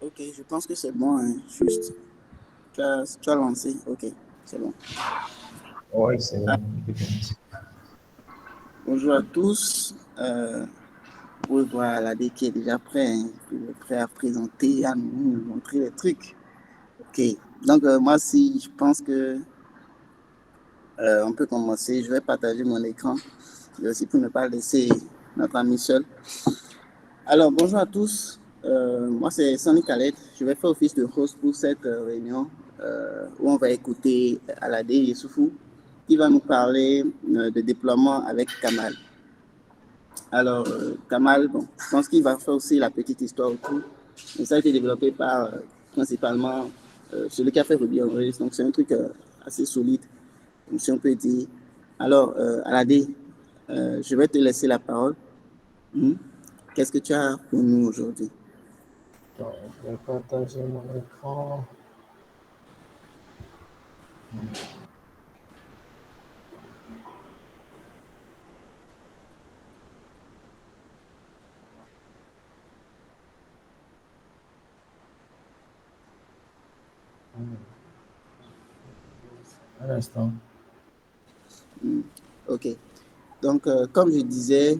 Ok, je pense que c'est bon, hein. Juste, tu as lancé. Ok, c'est bon. Oui, c'est Ah, bon. bonjour à tous. Vous pouvez voir l'AD qui est déjà prêt, hein. Il est prêt à présenter, à nous montrer les trucs. Ok, donc moi, si je pense que on peut commencer, je vais partager mon écran. Et aussi pour ne pas laisser notre ami seul. Alors, bonjour à tous. Moi, c'est Sonny Khaled. Je vais faire office de host pour cette réunion où on va écouter Aladé Youssoufou qui va nous parler de déploiement avec Kamal. Alors, Kamal, bon, je pense qu'il va faire aussi la petite histoire autour. Et ça a été développé par principalement celui qui a fait Ruby on Rails. Donc, c'est un truc assez solide, si on peut dire. Alors, Aladé, je vais te laisser la parole. Hmm. Qu'est-ce que tu as pour nous aujourd'hui? Donc, je vais partager mon écran. Un instant. Hmm. Ok. Donc, comme je disais,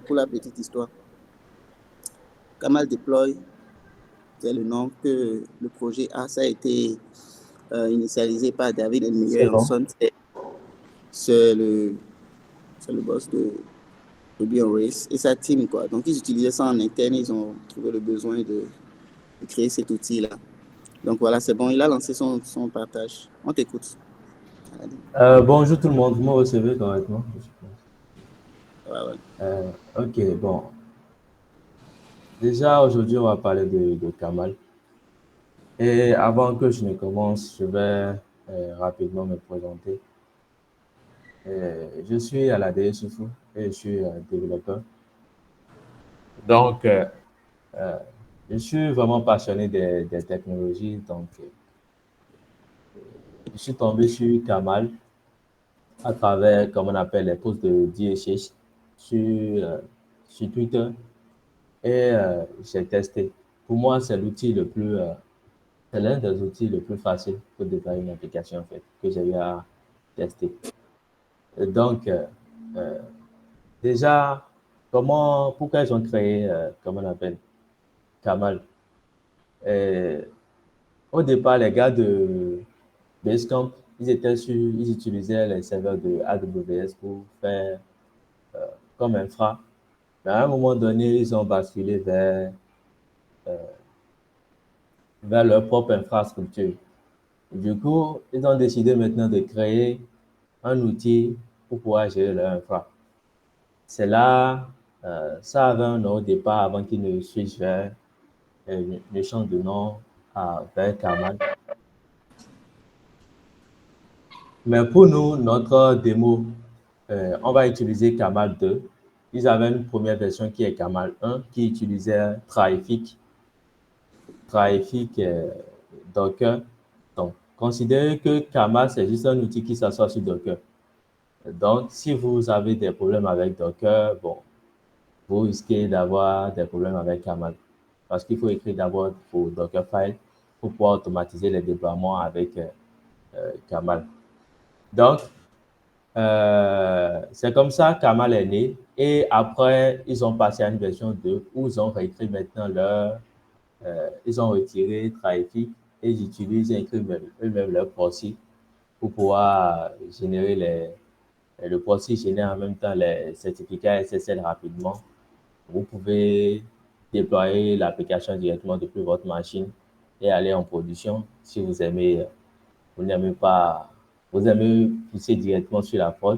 pour la petite histoire, Kamal Deploy, c'est le nom que le projet a. Ça a été initialisé par David C'est Elmire bon. Hanson. C'est le, c'est le boss de Ruby on Rails et sa team, quoi. Donc, ils utilisaient ça en interne. Ils ont trouvé le besoin de créer cet outil-là. Donc, voilà, c'est bon. Il a lancé son partage. On t'écoute. Bonjour tout le monde, vous me recevez correctement, je suppose. Ouais, ouais. Ok, bon. Déjà, aujourd'hui, on va parler de Kamal. Et avant que je ne commence, je vais rapidement me présenter. Je suis Aladé Soufou et je suis développeur. Donc, euh, je suis vraiment passionné des technologies. Donc, je suis tombé sur Kamal à travers, comme on appelle, les posts de DHH sur, euh, sur Twitter et j'ai testé. Pour moi, c'est l'un des outils les plus faciles pour déployer une application en fait, que j'ai eu à tester. Et donc, euh, déjà, pourquoi ils ont créé, comment on appelle, Kamal? Et au départ, les gars de Basecamp, ils utilisaient les serveurs de AWS pour faire comme infra. Mais à un moment donné, ils ont basculé vers leur propre infrastructure. Du coup, ils ont décidé maintenant de créer un outil pour pouvoir gérer leur infra. C'est là, ça avait un nom au départ avant qu'ils ne switchent vers, ne changent de nom vers Kamal. Mais pour nous, notre démo, on va utiliser Kamal 2. Ils avaient une première version qui est Kamal 1, qui utilisait Traffic Docker. Donc, considérez que Kamal, c'est juste un outil qui s'assoit sur Docker. Donc, si vous avez des problèmes avec Docker, bon, vous risquez d'avoir des problèmes avec Kamal. Parce qu'il faut écrire d'abord vos Dockerfile pour pouvoir automatiser les déploiements avec Kamal. Donc, c'est comme ça Kamal est né. Et après, ils ont passé à une version 2 où ils ont réécrit maintenant ils ont retiré Traffic et ils ont écrit eux-mêmes leur proxy pour pouvoir générer le proxy génère en même temps les certificats SSL rapidement. Vous pouvez déployer l'application directement depuis votre machine et aller en production si vous n'aimez pas, vous aimez pousser directement sur la prod.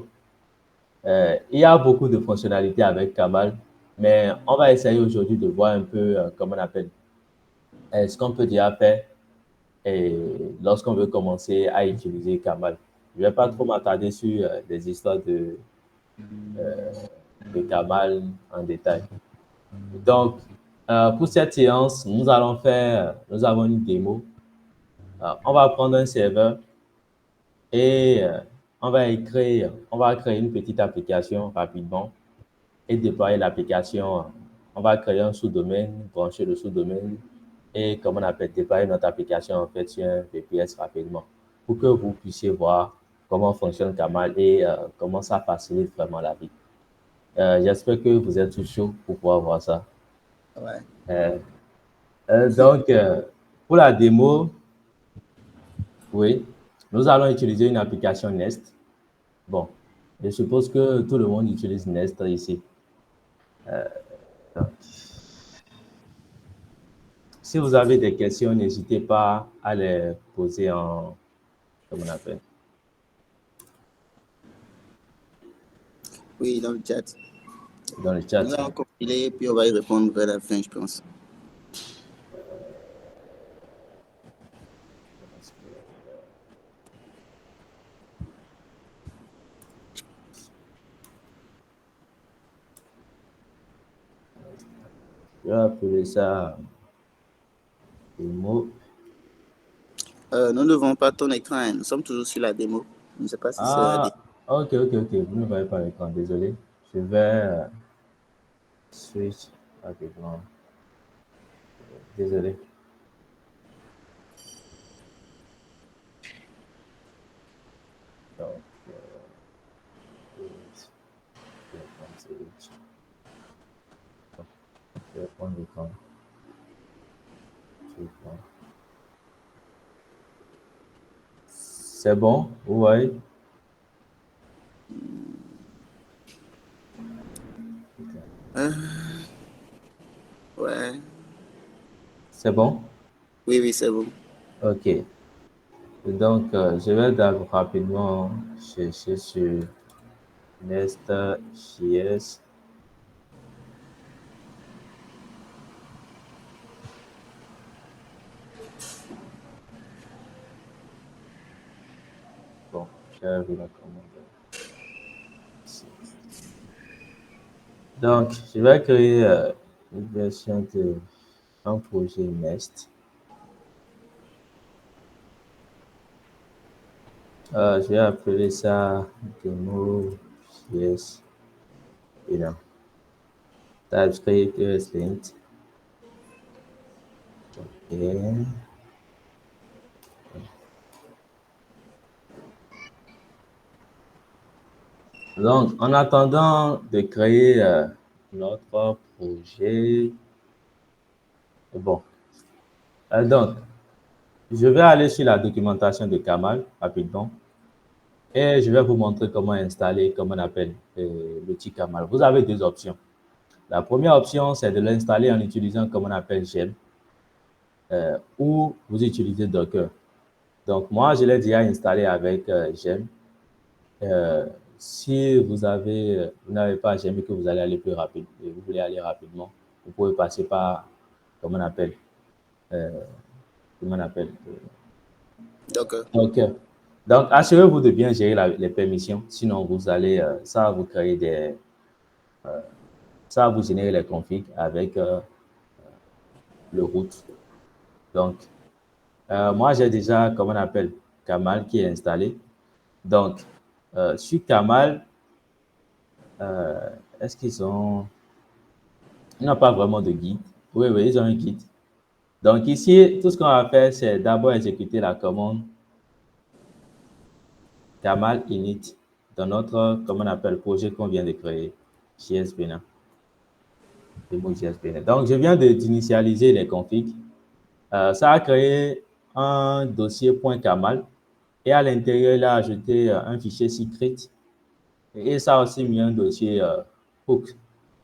Il y a beaucoup de fonctionnalités avec Kamal, mais on va essayer aujourd'hui de voir un peu comment on appelle, ce qu'on peut déjà faire et lorsqu'on veut commencer à utiliser Kamal. Je ne vais pas trop m'attarder sur des histoires de Kamal en détail. Donc, pour cette séance, nous avons une démo. On va prendre un serveur et on va créer une petite application rapidement et déployer l'application. On va créer un sous-domaine, brancher le sous-domaine et, comme on appelle, déployer notre application en fait sur un VPS rapidement pour que vous puissiez voir comment fonctionne Kamal et comment ça facilite vraiment la vie. J'espère que vous êtes tout chaud pour pouvoir voir ça. Ouais. Euh, donc, pour la démo, oui, nous allons utiliser une application Nest. Bon, je suppose que tout le monde utilise Nest ici. Donc, si vous avez des questions, n'hésitez pas à les poser en, comment on appelle, Oui, dans le chat. dans le chat. Nous allons compiler, puis on va y répondre vers la fin, je pense. Je vais appeler ça démo. Nous ne devons pas ton écran, hein. Nous sommes toujours sur la démo. Je ne sais pas si c'est la démo. Ah, ok. Vous ne voyez pas l'écran, désolé. Je vais switch rapidement. Désolé. Donc, je vais prendre switch. Je vais prendre l'écran. C'est bon, vous voyez? Ouais. C'est bon? Oui, c'est bon. Ok. Donc, je vais d'abord rapidement chercher sur Nest.js. Bon, j'ai vu la commande. Donc, je vais créer une version de un projet Nest. Je vais appeler ça demo.js. Et là, TypeScript, ESLint. Ok. Donc, en attendant de créer notre projet, bon, donc, je vais aller sur la documentation de Kamal rapidement et je vais vous montrer comment installer, comment on appelle l'outil Kamal. Vous avez deux options. La première option, c'est de l'installer en utilisant, comme on appelle, Gem, ou vous utilisez Docker. Donc, moi, je l'ai déjà installé avec Gem. Si vous n'avez pas Gem et que vous allez aller plus rapide, et vous voulez aller rapidement, vous pouvez passer par, comment on appelle, euh, comment on appelle, D'accord. Docker. Donc, assurez-vous de bien gérer les permissions, sinon vous allez, ça va vous créer ça va vous générer les configs avec le root. Donc, moi, j'ai déjà, comment on appelle, Kamal qui est installé. Donc, sur Kamal, est-ce qu'ils ont... Ils n'ont pas vraiment de guide. Oui, ils ont un guide. Donc ici, tout ce qu'on va faire, c'est d'abord exécuter la commande Kamal init dans notre, comment on appelle, projet qu'on vient de créer, JSBena. Donc, je viens d'initialiser les configs. Ça a créé un dossier .kamal et à l'intérieur, il a ajouté un fichier secret et ça a aussi mis un dossier hook.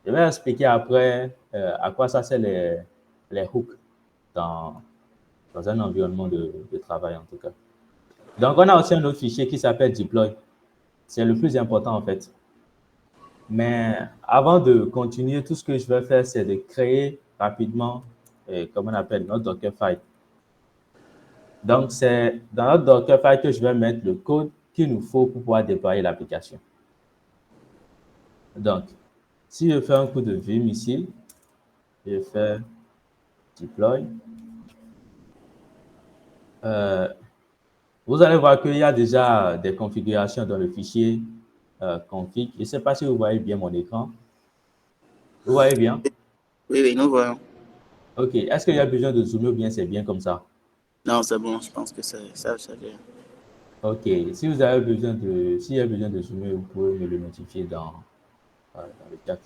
Je vais expliquer après à quoi ça sert les hooks dans, dans un environnement de travail en tout cas. Donc, on a aussi un autre fichier qui s'appelle deploy. C'est le plus important en fait. Mais avant de continuer, tout ce que je vais faire, c'est de créer rapidement, comme on appelle, notre Dockerfile. Donc, c'est dans notre Dockerfile que je vais mettre le code qu'il nous faut pour pouvoir déployer l'application. Donc, si je fais un coup de vim ici, je fais deploy. Vous allez voir qu'il y a déjà des configurations dans le fichier config. Je ne sais pas si vous voyez bien mon écran. Vous voyez bien? Oui, nous voyons. OK. Est-ce qu'il y a besoin de zoomer ou bien c'est bien comme ça? Non, c'est bon, je pense que ça vient. OK. Si vous avez besoin s'il y a besoin de zoomer, vous pouvez me le notifier dans le chat.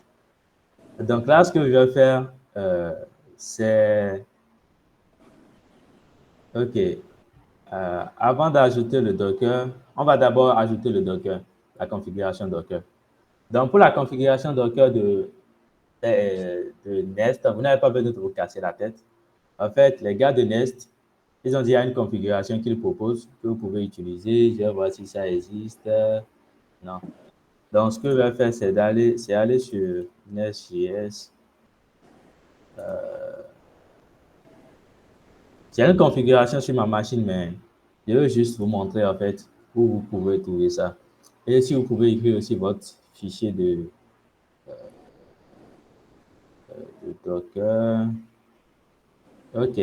Donc là, ce que je vais faire, c'est, OK. Avant d'ajouter le Docker, on va d'abord ajouter le Docker, la configuration Docker. Donc, pour la configuration Docker de Nest, vous n'avez pas besoin de vous casser la tête. En fait, les gars de Nest, ils ont déjà une configuration qu'ils proposent que vous pouvez utiliser. Je vais voir si ça existe. Non. Donc, ce que je vais faire, c'est aller sur Nest.js. J'ai une configuration sur ma machine, mais je veux juste vous montrer en fait où vous pouvez trouver ça. Et si vous pouvez écrire aussi votre fichier de Docker. OK.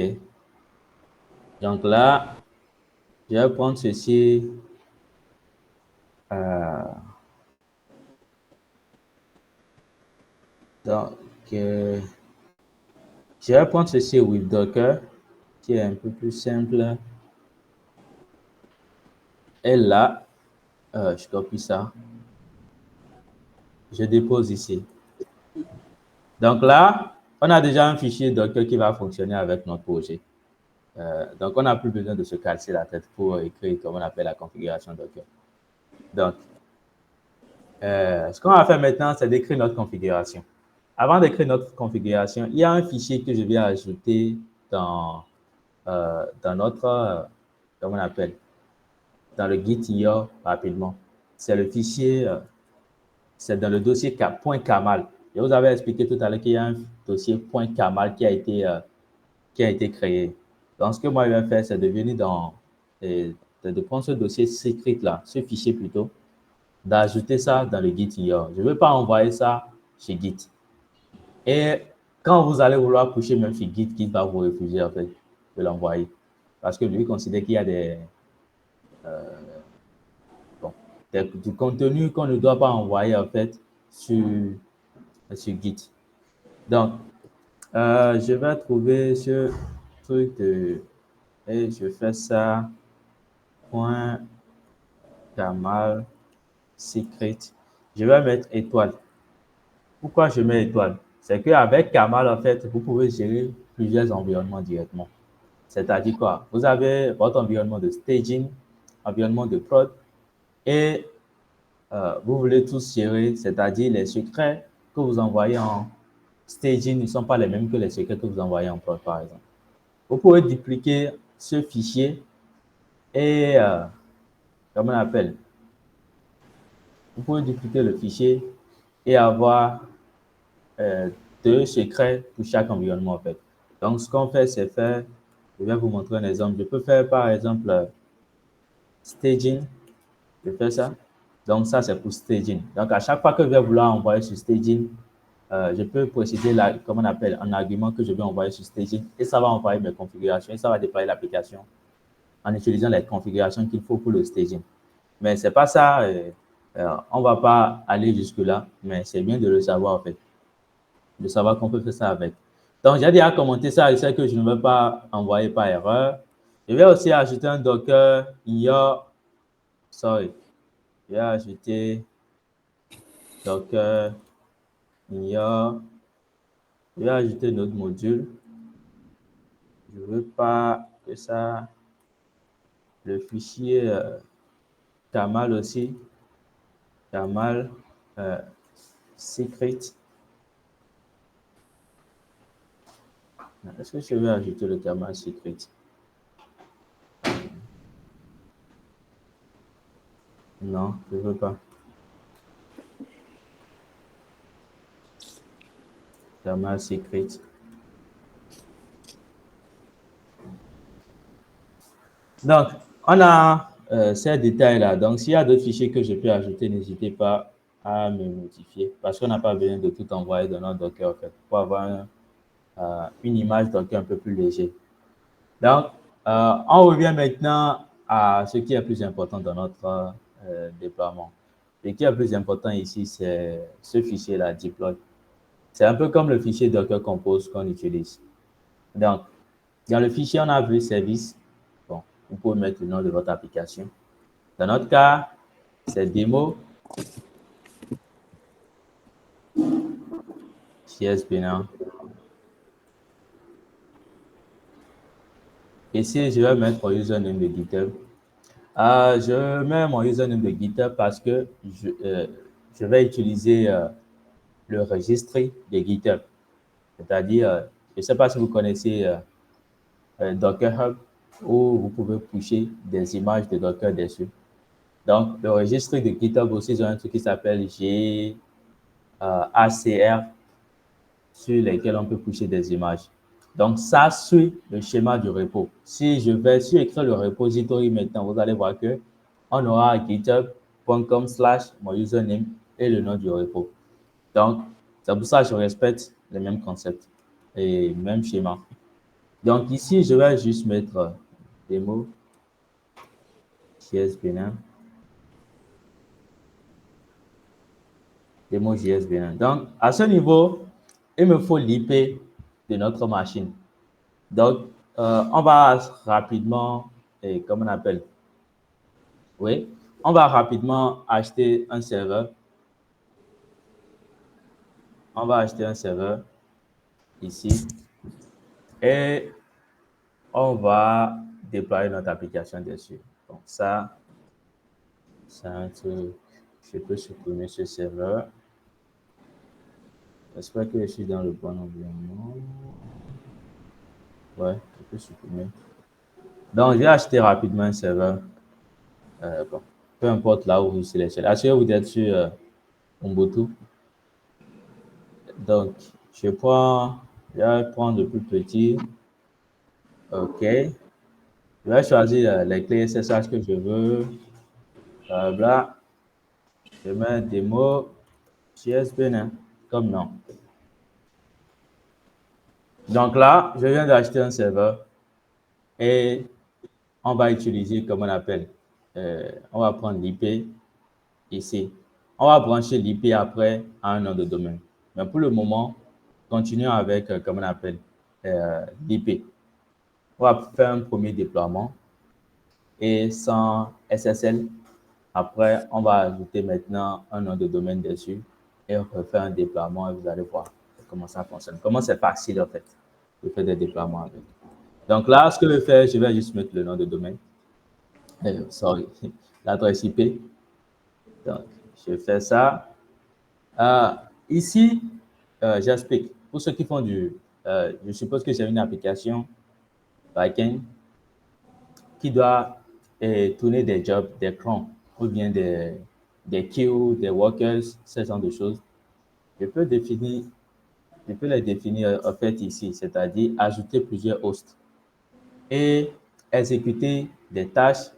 Donc là, je vais prendre ceci. euh, donc, euh, je vais prendre ceci with Docker, qui est un peu plus simple. Et là, je copie ça. Je dépose ici. Donc là, on a déjà un fichier Docker qui va fonctionner avec notre projet. Donc, on n'a plus besoin de se casser la tête pour écrire, comme on appelle, la configuration Docker. Donc, ce qu'on va faire maintenant, c'est d'écrire notre configuration. Avant d'écrire notre configuration, il y a un fichier que je vais ajouter dans notre, comment on appelle, dans le Git.io rapidement. C'est le fichier, c'est dans le dossier .camal. Je vous avais expliqué tout à l'heure qu'il y a un dossier .camal qui a été créé. Donc, ce que moi, je vais faire, c'est de venir de prendre ce dossier secret là, ce fichier plutôt, d'ajouter ça dans le Git.io. Je ne veux pas envoyer ça chez Git. Et quand vous allez vouloir pusher même chez Git, Git va vous refuser en fait de l'envoyer. Parce que lui considère qu'il y a bon, du contenu qu'on ne doit pas envoyer en fait sur Git. Donc, je vais trouver ce truc et je fais ça point Kamal secret. Je vais mettre étoile. Pourquoi je mets étoile? C'est qu'avec Kamal, en fait, vous pouvez gérer plusieurs environnements directement. C'est-à-dire quoi? Vous avez votre environnement de staging, environnement de prod, et vous voulez tous gérer, c'est-à-dire les secrets que vous envoyez en staging ne sont pas les mêmes que les secrets que vous envoyez en prod, par exemple. Vous pouvez dupliquer ce fichier et, comment on appelle? Vous pouvez dupliquer le fichier et avoir euh, deux secrets pour chaque environnement, en fait. Donc, ce qu'on fait, c'est faire, je vais vous montrer un exemple. Je peux faire, par exemple, staging. Je fais ça. Donc, ça, c'est pour staging. Donc, à chaque fois que je vais vouloir envoyer sur staging, je peux préciser, comme on appelle, un argument que je vais envoyer sur staging et ça va envoyer mes configurations et ça va déployer l'application en utilisant les configurations qu'il faut pour le staging. Mais c'est pas ça, on va pas aller jusque-là, mais c'est bien de le savoir, en fait, de savoir qu'on peut faire ça avec. Donc, j'ai déjà commenté ça et c'est que je ne veux pas envoyer par erreur. Je vais aussi ajouter un Docker sorry, je vais ajouter Docker je vais ajouter notre module. Je ne veux pas que ça, le fichier Kamal aussi, Kamal secret. Est-ce que je vais ajouter le Kamal secret? Non, je ne veux pas. Kamal secret. Donc, on a ces détails-là. Donc, s'il y a d'autres fichiers que je peux ajouter, n'hésitez pas à me notifier parce qu'on n'a pas besoin de tout envoyer dans notre Docker en fait, pour avoir une image Docker un peu plus léger. Donc, on revient maintenant à ce qui est plus important dans notre déploiement. Ce qui est plus important ici, c'est ce fichier-là, deploy. C'est un peu comme le fichier Docker Compose qu'on utilise. Donc, dans le fichier, on a vu service. Bon, vous pouvez mettre le nom de votre application. Dans notre cas, c'est démo JS Benin. Ici, je vais mettre mon username de GitHub. Je mets mon username de GitHub parce que je vais utiliser le registre de GitHub. C'est-à-dire, je ne sais pas si vous connaissez Docker Hub, où vous pouvez pusher des images de Docker dessus. Donc, le registre de GitHub aussi, ils ont un truc qui s'appelle ACR, sur lesquels on peut pusher des images. Donc, ça suit le schéma du repo. Si je vais sur écrire le repository maintenant, vous allez voir que on aura github.com/ mon username et le nom du repo. Donc, c'est pour ça que je respecte les mêmes concepts et même schéma. Donc, ici, je vais juste mettre démo JS Benin. Démo JS Benin. Donc, à ce niveau, il me faut l'IP de notre machine. Donc, on va rapidement, comment on appelle? Oui, on va rapidement acheter un serveur. On va acheter un serveur ici et on va déployer notre application dessus. Donc, ça, c'est un truc. Je peux supprimer ce serveur. J'espère que je suis dans le bon environnement. Ouais, je peux supprimer. Donc, j'ai acheté rapidement un serveur. Bon, peu importe là où vous sélectionnez. Assurez-vous d'être sur Ubuntu. Donc, je vais prendre le plus petit. OK. Je vais choisir les clés SSH que je veux. Blabla. Je mets démo JS Benin comme nom. Donc là, je viens d'acheter un serveur et on va utiliser, comme on appelle, on va prendre l'IP ici. On va brancher l'IP après à un nom de domaine. Mais pour le moment, continuons avec, comme on appelle, l'IP. On va faire un premier déploiement et sans SSL. Après, on va ajouter maintenant un nom de domaine dessus et on peut faire un déploiement et vous allez voir comment ça fonctionne. Comment c'est facile en fait de faire des déploiements avec. Donc là, ce que je vais faire, je vais juste mettre le nom de domaine. Sorry, l'adresse IP. Donc, je fais ça. Ici, j'explique. Pour ceux qui font je suppose que c'est une application backend qui doit tourner des jobs, des crans, ou bien des queues, des workers, ce genre de choses. Je peux les définir en fait ici, c'est-à-dire ajouter plusieurs hosts et exécuter des tâches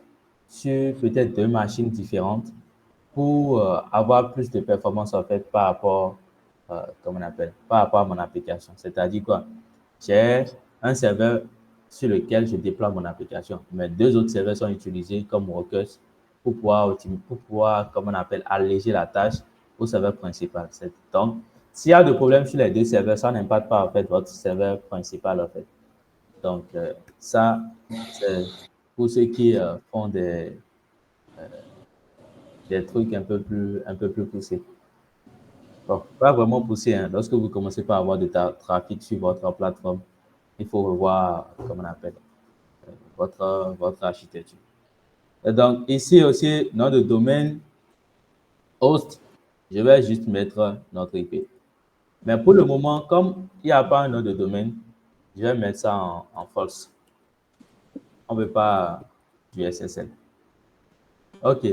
sur peut-être deux machines différentes pour avoir plus de performance en fait par rapport, comment on appelle, par rapport à mon application. C'est-à-dire quoi? J'ai un serveur sur lequel je déploie mon application, mais deux autres serveurs sont utilisés comme workers pour pouvoir, comme on appelle, alléger la tâche au serveur principal. Donc, s'il y a des problèmes sur les deux serveurs, ça n'impacte pas en fait votre serveur principal en fait. Donc, ça, c'est pour ceux qui font des trucs un peu plus poussés. Bon, pas vraiment poussé, hein. Lorsque vous commencez par avoir de trafic sur votre plateforme, il faut revoir, comment on appelle, votre architecture. Et donc, ici aussi, nom de domaine, host, je vais juste mettre notre IP. Mais pour le moment, comme il n'y a pas un nom de domaine, je vais mettre ça en false. On ne veut pas du SSL. OK.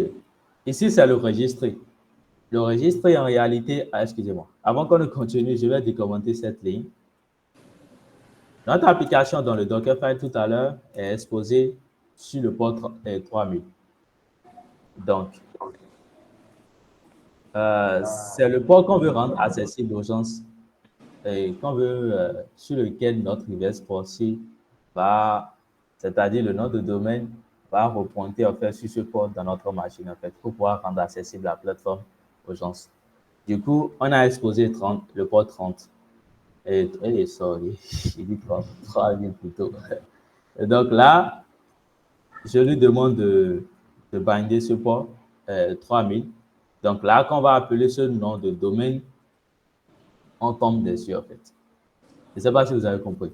Ici, c'est le registre. Le registre, en réalité, excusez-moi, avant qu'on ne continue, je vais décommenter cette ligne. Notre application dans le Dockerfile tout à l'heure est exposée sur le port 3000. Donc, c'est le port qu'on veut rendre accessible d'urgence et qu'on veut, sur lequel notre reverse proxy va, c'est-à-dire le nom de domaine, va repointer en fait sur ce port dans notre machine en fait pour pouvoir rendre accessible la plateforme urgence. Du coup, on a exposé le port 30. Et il sort, il dit 3 000 plutôt. Et donc là, je lui demande de binder ce port 3 000. Donc là, quand on va appeler ce nom de domaine, on tombe dessus en fait. Je ne sais pas si vous avez compris.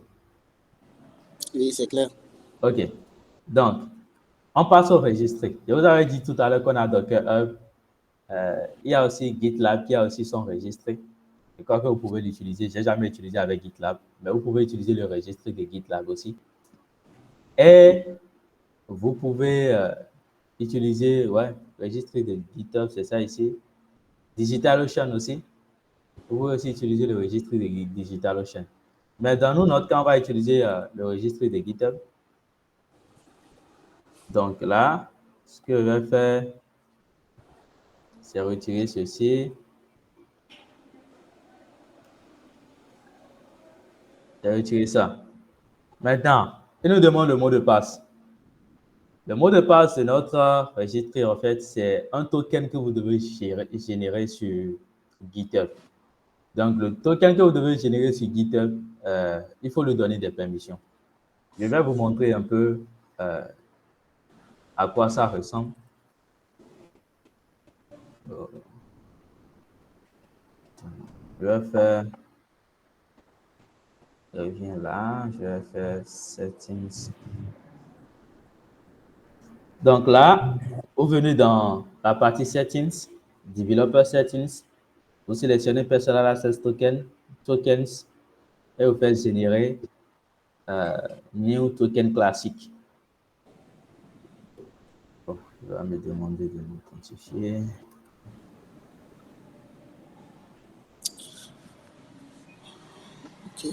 Oui, c'est clair. OK. Donc, on passe au registre. Je vous avais dit tout à l'heure qu'on a Docker Hub. Il y a aussi GitLab qui a aussi son registre. Je crois que vous pouvez l'utiliser. Je n'ai jamais utilisé avec GitLab, mais vous pouvez utiliser le registre de GitLab aussi. Et vous pouvez utiliser, ouais, le registre de GitHub, c'est ça ici. DigitalOcean aussi. Vous pouvez aussi utiliser le registre de DigitalOcean. Mais dans nous, notre cas, on va utiliser le registre de GitHub. Donc là, ce que je vais faire, c'est retirer ceci. J'ai retiré ça. Maintenant, il nous demande le mot de passe. Le mot de passe de notre registre, en fait, c'est un token que vous devez générer sur GitHub. Donc, le token que vous devez générer sur GitHub, il faut lui donner des permissions. Je vais vous montrer un peu à quoi ça ressemble. Je vais faire, je reviens là, je vais faire Settings. Donc là, vous venez dans la partie Settings, Developer Settings, vous sélectionnez Personal Access Token, Tokens, et vous faites générer New Token classique. Bon, il va me demander de m'authentifier. OK.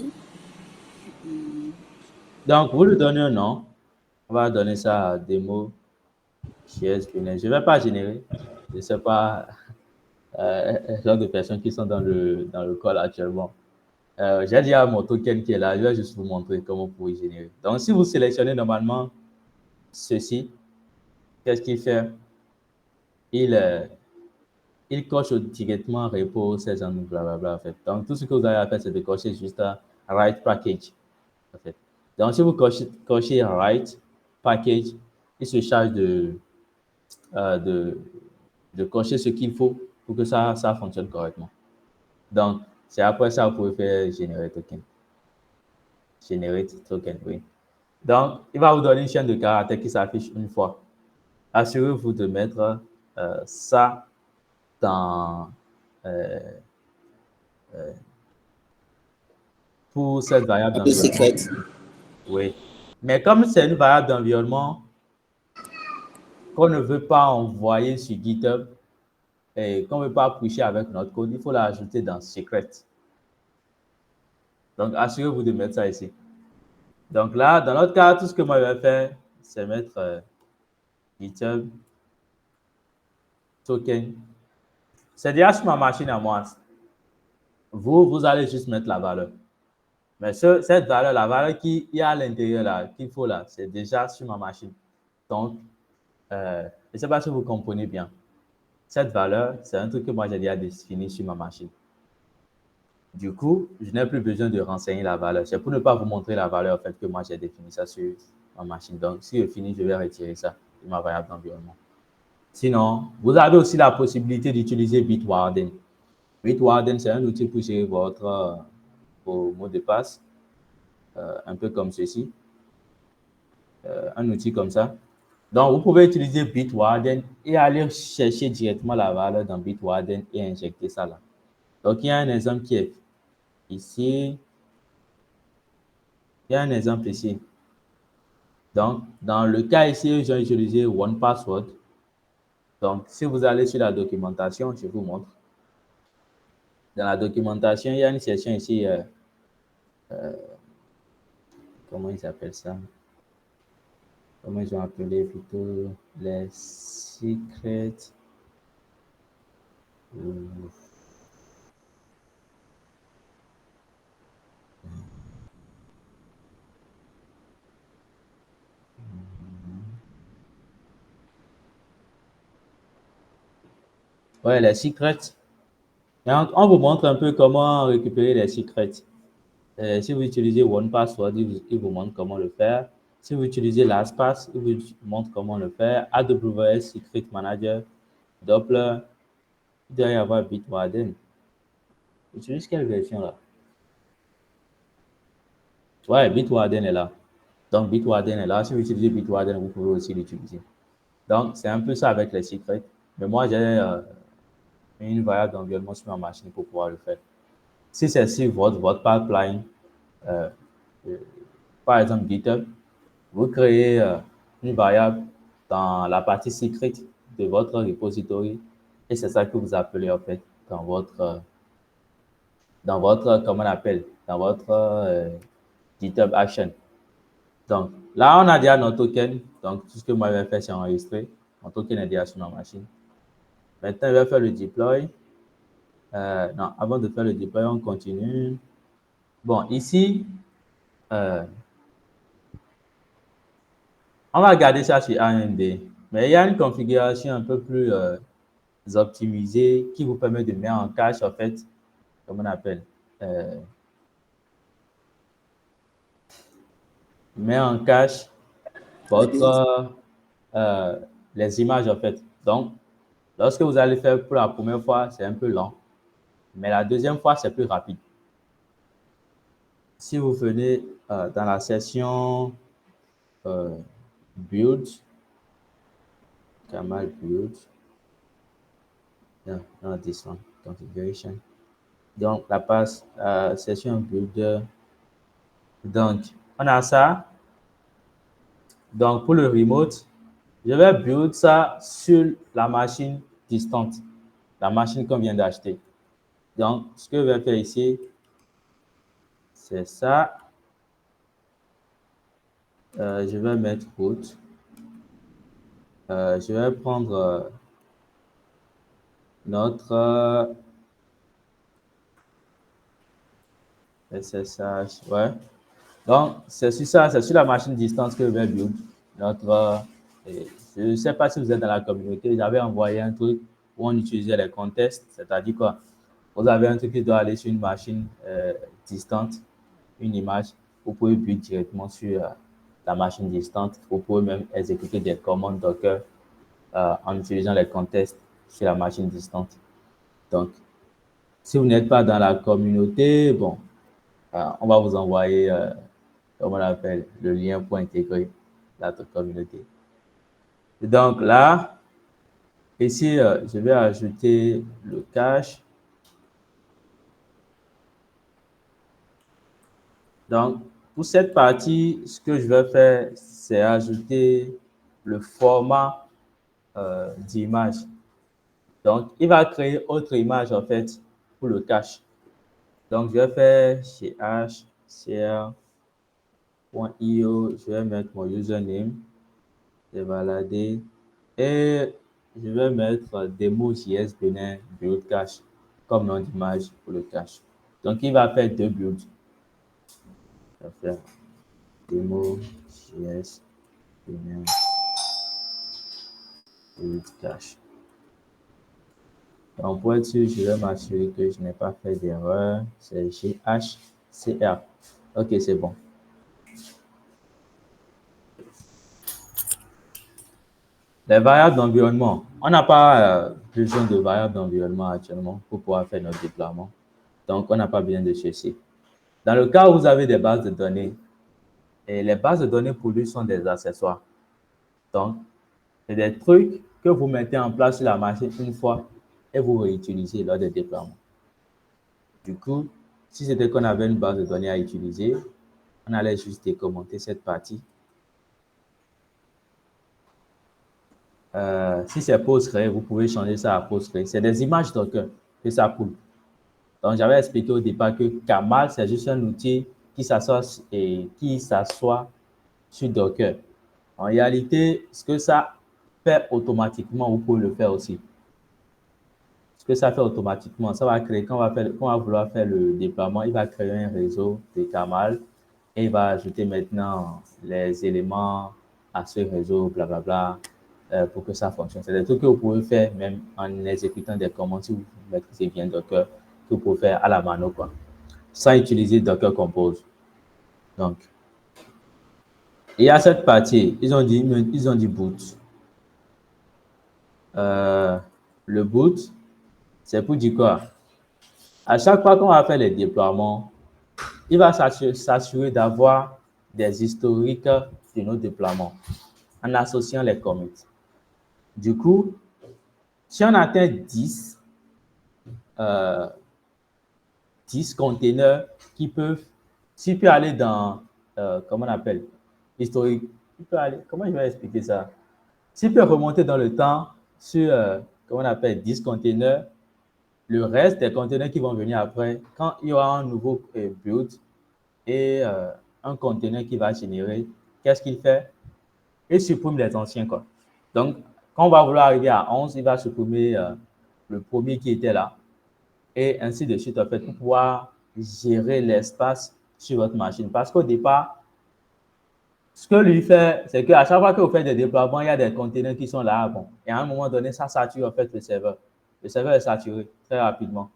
Donc, vous lui donnez un nom. On va donner ça à démo JS. Je ne vais pas générer. Je ne sais pas le genre de personnes qui sont dans le call actuellement. J'ai déjà mon token qui est là. Je vais juste vous montrer comment vous pouvez générer. Donc, si vous sélectionnez normalement ceci, qu'est-ce qu'il fait? Il coche directement repo, session, blablabla. En fait. Donc, tout ce que vous avez à faire, c'est de cocher juste un write package. En fait. Donc, si vous cochez write package, il se charge euh, de, de cocher ce qu'il faut pour que ça fonctionne correctement. Donc, c'est après ça que vous pouvez faire générer token. Generate token, oui. Donc, il va vous donner une chaîne de caractères qui s'affiche une fois. Assurez-vous de mettre ça dans pour cette variable Le d'environnement. secret. Oui. Mais comme c'est une variable d'environnement qu'on ne veut pas envoyer sur GitHub et qu'on ne veut pas pusher avec notre code, il faut l'ajouter dans secret. Donc, assurez-vous de mettre ça ici. Donc là, dans notre cas, tout ce que moi je vais faire, c'est mettre GitHub token. C'est déjà sur ma machine à moi. Vous allez juste mettre la valeur. Mais cette valeur, la valeur qui y a à l'intérieur là, qu'il faut là, c'est déjà sur ma machine. Donc, je ne sais pas si vous comprenez bien. Cette valeur, c'est un truc que moi j'ai déjà défini sur ma machine. Du coup, je n'ai plus besoin de renseigner la valeur. C'est pour ne pas vous montrer la valeur en fait que moi j'ai défini ça sur ma machine. Donc, si je finis, je vais retirer ça de ma variable d'environnement. Sinon, vous avez aussi la possibilité d'utiliser Bitwarden. Bitwarden, c'est un outil pour gérer vos mots de passe, un peu comme ceci, un outil comme ça. Donc, vous pouvez utiliser Bitwarden et aller chercher directement la valeur dans Bitwarden et injecter ça là. Donc, il y a un exemple qui est ici. Il y a un exemple ici. Donc, dans le cas ici, j'ai utilisé OnePassword. Donc, si vous allez sur la documentation, je vous montre. Dans la documentation, il y a une section ici, comment ils appellent ça? Comment ils ont appelé plutôt les secrets. Ouais, les secrets. Et on vous montre un peu comment récupérer les secrets. Si vous utilisez OnePassword, il vous montre comment le faire. Si vous utilisez LastPass, il vous montre comment le faire. AWS Secret Manager, Doppler, il doit y avoir Bitwarden. Tu utilises quelle version là? Ouais, Bitwarden est là. Donc, Bitwarden est là. Si vous utilisez Bitwarden, vous pouvez aussi l'utiliser. Donc, c'est un peu ça avec les secrets. Mais moi, j'ai une variable d'environnement sur ma machine pour pouvoir le faire. Si c'est sur votre pipeline, euh, euh, par exemple GitHub, vous créez une variable dans la partie secret de votre repository et c'est ça que vous appelez en fait comment on appelle, dans votre GitHub Action. Donc, là, on a déjà notre token. Donc, tout ce que moi, je vais faire, c'est enregistrer. Mon token est déjà sur ma machine. Maintenant, je vais faire le deploy. Non, avant de faire le deploy, on continue. Bon, ici, euh, on va garder ça sur AMD. Mais il y a une configuration un peu plus optimisée qui vous permet de mettre en cache, en fait, comment on appelle, euh, met en cache Les pièces. votre, euh, les images, en fait. Donc, lorsque vous allez faire pour la première fois, c'est un peu lent. Mais la deuxième fois, c'est plus rapide. Si vous venez dans la section euh, Build, Kamal Build, non, not this one, Configuration. Donc, la passe session Builder. Donc, on a ça. Donc, pour le remote, je vais build ça sur la machine distante, la machine qu'on vient d'acheter. Donc, ce que je vais faire ici, c'est ça. Je vais mettre route. Je vais prendre notre SSH. Ouais. Donc, c'est sur ça, c'est sur la machine distance que je vais build notre. Je ne sais pas si vous êtes dans la communauté, j'avais envoyé un truc où on utilisait les contests, c'est-à-dire quoi? Vous avez un truc qui doit aller sur une machine distante, une image, vous pouvez build directement sur la machine distante. Vous pouvez même exécuter des commandes Docker en utilisant les contests sur la machine distante. Donc, si vous n'êtes pas dans la communauté, bon, on va vous envoyer, comment on l'appelle, le lien pour intégrer notre communauté. Et donc là, ici, je vais ajouter le cache. Donc, pour cette partie, ce que je vais faire, c'est ajouter le format d'image. Donc, il va créer autre image, en fait, pour le cache. Donc, je vais faire chez h, cr.io, je vais mettre mon username, je vais balader, et je vais mettre demo.js Benin build cache comme nom d'image pour le cache. Donc, il va faire deux builds. Je vais faire demo.js Benin build cache. Donc, pour être sûr, je vais m'assurer que je n'ai pas fait d'erreur. C'est GHCR. Ok, c'est bon. Les variables d'environnement. On n'a pas besoin de variables d'environnement actuellement pour pouvoir faire notre déploiement. Donc, on n'a pas besoin de chercher. Dans le cas où vous avez des bases de données, et les bases de données pour lui sont des accessoires. Donc, c'est des trucs que vous mettez en place sur la machine une fois et vous réutilisez lors des déploiements. Du coup, si c'était qu'on avait une base de données à utiliser, on allait juste décommenter cette partie. Si c'est Postgre, vous pouvez changer ça à Postgre. C'est des images Docker que ça coule. Donc, j'avais expliqué au départ que Kamal, c'est juste un outil qui s'assoit sur Docker. En réalité, ce que ça fait automatiquement, vous pouvez le faire aussi. Ce que ça fait automatiquement, ça va créer, quand on va vouloir faire le déploiement, il va créer un réseau de Kamal et il va ajouter maintenant les éléments à ce réseau, blablabla, pour que ça fonctionne. C'est des trucs que vous pouvez faire même en exécutant des commandes si vous maîtrisez bien Docker, que vous pouvez faire à la mano, quoi. sans utiliser Docker Compose. Donc, il y a cette partie, ils ont dit boot. Le boot, c'est pour dire quoi? À chaque fois qu'on va faire les déploiements, il va s'assurer d'avoir des historiques de nos déploiements en associant les commits. Du coup, si on atteint 10 containers qui peuvent, s'il peut aller dans, comment on appelle, historique, il peut aller, comment je vais expliquer ça? S'il peut remonter dans le temps sur, comment on appelle, 10 containers, le reste des containers qui vont venir après, quand il y aura un nouveau build et un container qui va générer, qu'est-ce qu'il fait? Il supprime les anciens, quoi. Donc, quand on va vouloir arriver à 11, il va supprimer le premier qui était là et ainsi de suite, en fait, pour pouvoir gérer l'espace sur votre machine. Parce qu'au départ, ce que lui fait, c'est qu'à chaque fois que vous faites des déploiements, il y a des containers qui sont là. Bon, et à un moment donné, ça sature en fait le serveur. Le serveur est saturé très rapidement.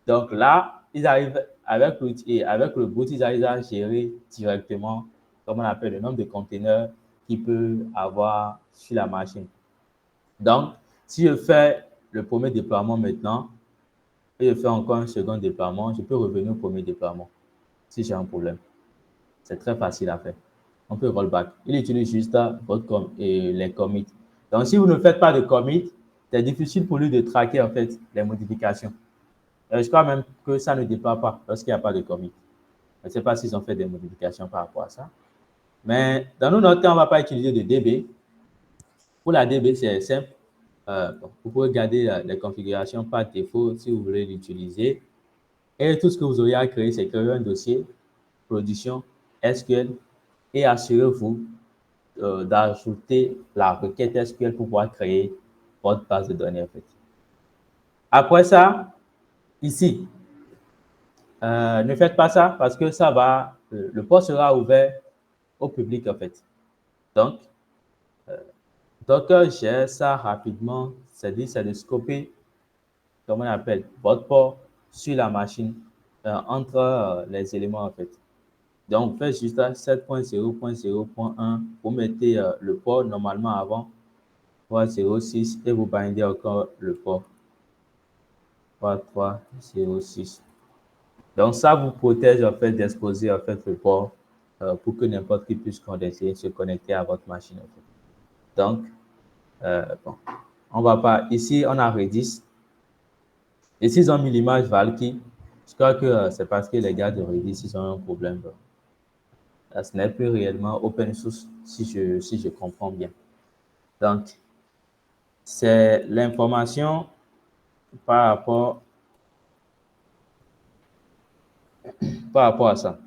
Donc là, ils arrivent avec l'outil, avec le boot, ils arrivent à gérer directement, comme on appelle, le nombre de containers qu'il peut avoir sur la machine. Donc, si je fais le premier déploiement maintenant et je fais encore un second déploiement, je peux revenir au premier déploiement si j'ai un problème. C'est très facile à faire. On peut rollback. Il utilise juste les commits. Donc, si vous ne faites pas de commit, c'est difficile pour lui de traquer en fait les modifications. Je crois même que ça ne déploie pas lorsqu'il n'y a pas de commit. Je ne sais pas s'ils ont fait des modifications par rapport à ça. Mais dans notre cas, on ne va pas utiliser de DB. Pour la DB, c'est simple. Vous pouvez garder les configurations par défaut si vous voulez l'utiliser. Et tout ce que vous auriez à créer, c'est créer un dossier, production, SQL, et assurez-vous d'ajouter la requête SQL pour pouvoir créer votre base de données. En fait. Après ça, ici, ne faites pas ça parce que ça va, le poste sera ouvert au public en fait. Donc, Docker gère ça rapidement, c'est-à-dire c'est de scoper, comment on appelle, votre port sur la machine entre les éléments en fait. Donc, vous faites juste 7.0.0.1, vous mettez le port normalement avant 3.0.6 et vous bindez encore le port 3.3.0.6. Donc, ça vous protège en fait d'exposer en fait le port pour que n'importe qui puisse se connecter à votre machine. En fait. Donc, bon, on va pas. Ici, on a Redis. Ici, ils ont mis l'image Valky. Je crois que c'est parce que les gars de Redis, ils ont un problème. Ce n'est plus réellement open source si je comprends bien. Donc, c'est l'information par rapport à ça.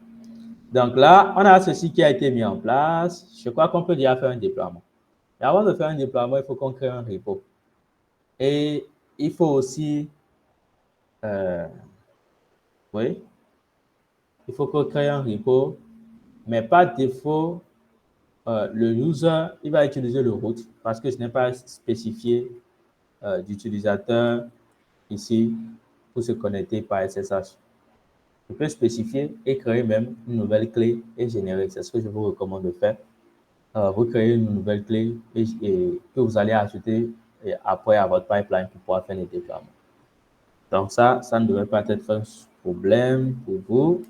Donc là, on a ceci qui a été mis en place. Je crois qu'on peut déjà faire un déploiement. Et avant de faire un déploiement, il faut qu'on crée un repo. Et il faut aussi, oui, il faut qu'on crée un repo, mais par défaut, le user, il va utiliser le root parce que ce n'est pas spécifié d'utilisateur ici pour se connecter par SSH. Je peux spécifier et créer même une nouvelle clé et générer. C'est ce que je vous recommande de faire. Vous créez une nouvelle clé et que vous allez ajouter après à votre pipeline pour pouvoir faire les déploiements. Donc ça ne devrait pas être un problème pour vous.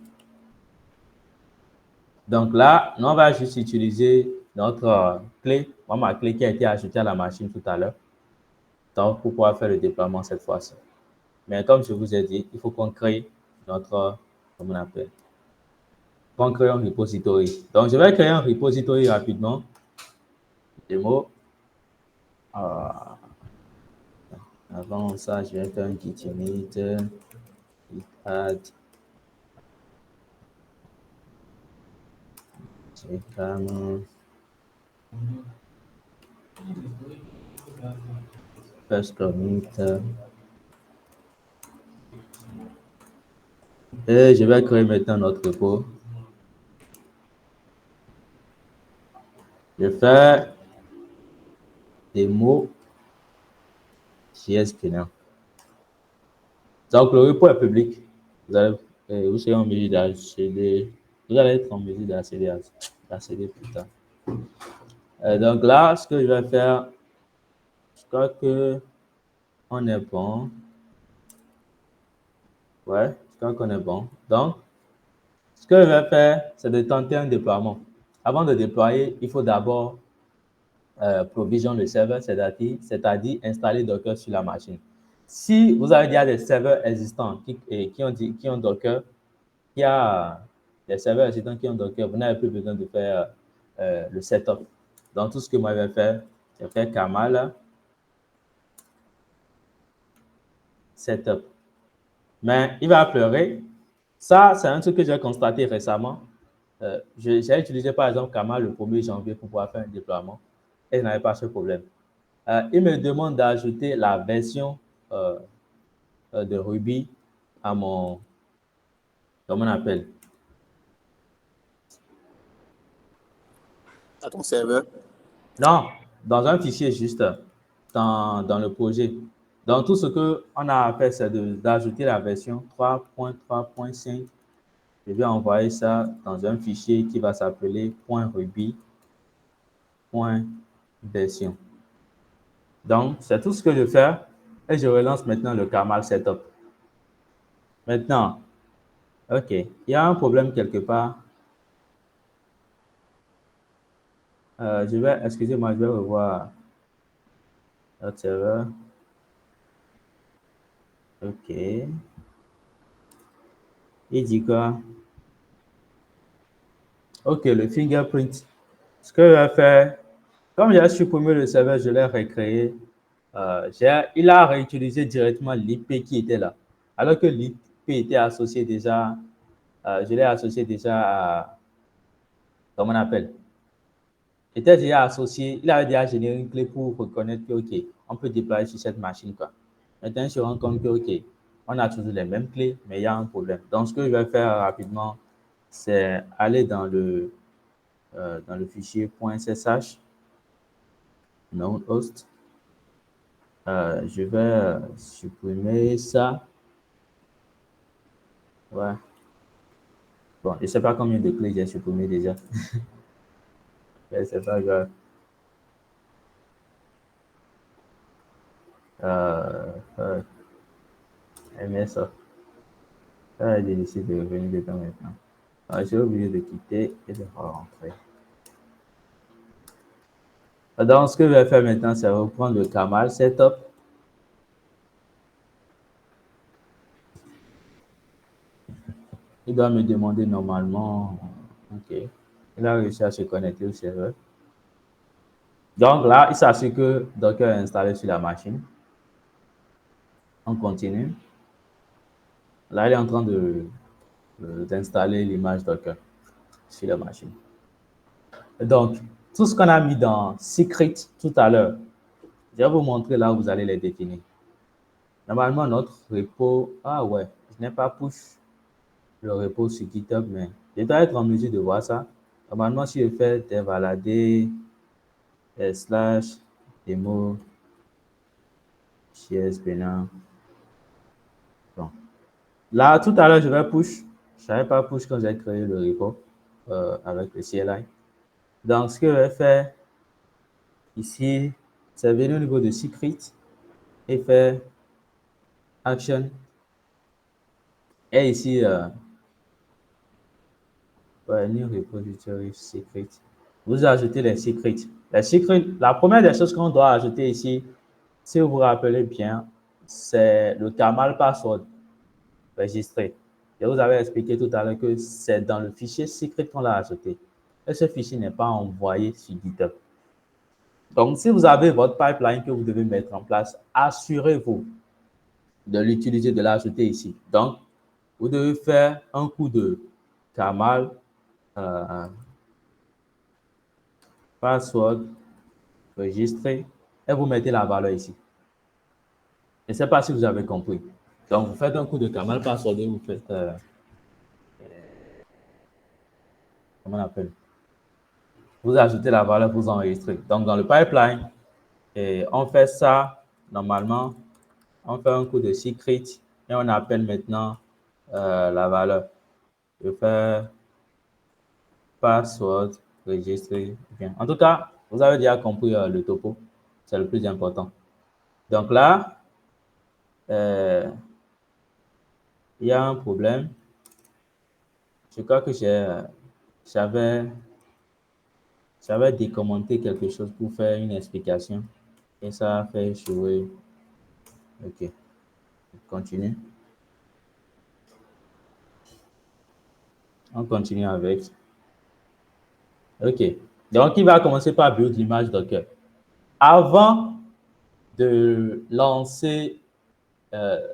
Donc là, nous, on va juste utiliser notre clé, ma clé qui a été ajoutée à la machine tout à l'heure. Donc, pour pouvoir faire le déploiement cette fois-ci. Mais comme je vous ai dit, il faut qu'on crée notre, comment on appelle, qu'on crée un repository. Donc, je vais créer un repository rapidement. Démo. Avant ça, je vais faire un git init, git add, first commit, et je vais créer maintenant notre repo. Je fais démo JS Pinner. Donc, le repo est public. Vous allez et vous serez en mesure d'accéder. Vous allez être en mesure d'accéder plus tard. Donc là, ce que je vais faire, je crois que on est bon. Ouais, je crois qu'on est bon. Donc, ce que je vais faire, c'est de tenter un déploiement. Avant de déployer, il faut d'abord provision le serveur, c'est-à-dire installer Docker sur la machine. Si vous avez déjà des serveurs existants qui ont Docker, qui a des serveurs existants qui ont Docker, vous n'avez plus besoin de faire le setup. Donc, tout ce que moi je vais faire, c'est faire Kamal setup. Mais il va pleurer. Ça, c'est un truc que j'ai constaté récemment. J'ai utilisé par exemple Kamal le 1er janvier pour pouvoir faire un déploiement et je n'avais pas ce problème. Il me demande d'ajouter la version de Ruby à mon, comment on appelle? À ton serveur. Non, dans un fichier juste dans le projet. Donc, tout ce qu'on a à faire, c'est d'ajouter la version 3.3.5. Je vais envoyer ça dans un fichier qui va s'appeler .ruby.version. Donc, c'est tout ce que je fais et je relance maintenant le Kamal Setup. Maintenant, OK, il y a un problème quelque part. Excusez-moi, je vais revoir notre serveur. OK. Il dit quoi? OK, le fingerprint. Ce que je vais faire, comme j'ai supprimé le serveur, je l'ai recréé. Il a réutilisé directement l'IP qui était là. Alors que l'IP était associé déjà, je l'ai associé déjà à, comment on appelle? Était déjà associé, il avait déjà généré une clé pour reconnaître que, OK, on peut déployer sur cette machine, quoi. Maintenant, je se rend compte que, OK, on a toujours les mêmes clés, mais il y a un problème. Donc, ce que je vais faire rapidement, c'est aller dans le fichier .ssh, node host. Je vais supprimer ça. Ouais. Bon, je ne sais pas combien de clés j'ai supprimé déjà. Mais c'est pas grave. Mais ça. J'ai décidé de revenir dedans maintenant. J'ai oublié de quitter et de rentrer. Donc, ce que je vais faire maintenant, c'est reprendre le Kamal Setup. Il doit me demander normalement. OK. Il a réussi à se connecter au serveur. Donc là, il s'assure que Docker est installé sur la machine. On continue. Là, il est en train d'installer l'image Docker sur la machine. Donc, tout ce qu'on a mis dans Secret tout à l'heure, je vais vous montrer là où vous allez les définir. Normalement, notre repo, ah ouais, je n'ai pas push le repo sur GitHub, mais je dois être en mesure de voir ça. Normalement, si je fais devalader slash demo jsbena. Bon. Là, tout à l'heure, je vais push. Je ne savais pas push quand j'ai créé le repo avec le CLI. Donc, ce que je vais faire ici, c'est venir au niveau de Secret et faire Action. Et ici, New Repository Secret. Vous ajoutez les secrets. Les secrets, la première des choses qu'on doit ajouter ici, si vous vous rappelez bien, c'est le Kamal Password registré. Je vous avais expliqué tout à l'heure que c'est dans le fichier secret qu'on l'a ajouté. Et ce fichier n'est pas envoyé sur GitHub. Donc, si vous avez votre pipeline que vous devez mettre en place, assurez-vous de l'utiliser, de l'ajouter ici. Donc, vous devez faire un coup de Kamal password registré et vous mettez la valeur ici. Je ne sais pas si vous avez compris. Donc, vous faites un coup de Kamal password et vous faites, comment on appelle? Vous ajoutez la valeur, vous enregistrez. Donc, dans le pipeline, et on fait ça, normalement, on fait un coup de secret et on appelle maintenant la valeur. Je fais password, registrer. Bien. En tout cas, vous avez déjà compris le topo. C'est le plus important. Donc là, il y a un problème. Je crois que j'avais décommandé quelque chose pour faire une explication. Et ça a fait jouer. OK. Continue. On continue avec. OK. Donc, il va commencer par build l'image Docker. Avant de lancer, euh,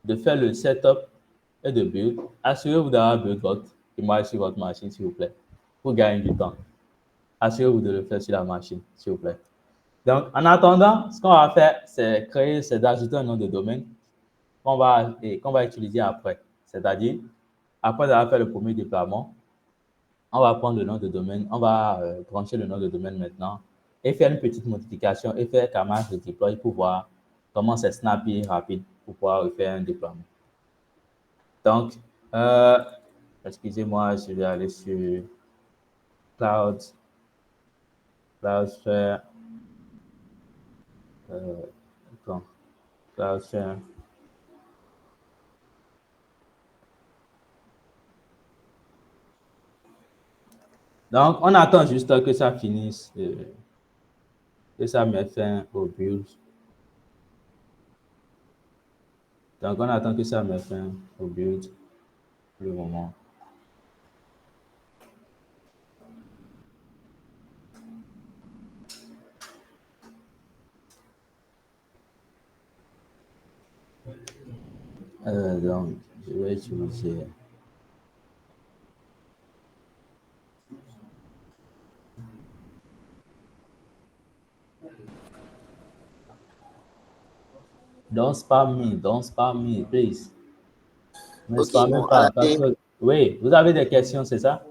de faire le setup et de build, assurez-vous d'avoir build votre image sur votre machine, s'il vous plaît, pour gagner du temps. Assurez-vous de le faire sur la machine, s'il vous plaît. Donc, en attendant, ce qu'on va faire, c'est d'ajouter un nom de domaine qu'on va utiliser après. C'est-à-dire, après avoir fait le premier déploiement, on va prendre le nom de domaine, on va brancher le nom de domaine maintenant et faire une petite modification et faire Kamar deploy pour voir comment c'est snappy, rapide pour pouvoir faire un déploiement. Donc, excusez-moi, je vais aller sur Cloudflare. Cloudflare. Donc, on attend juste que ça finisse, que ça mette fin au build. Donc, on attend que ça mette fin au build pour le moment. Donc, je vais utiliser. Don't spam me, please. Ne Ok, spammez bon, pas. Parce que, oui, vous avez des questions, c'est ça?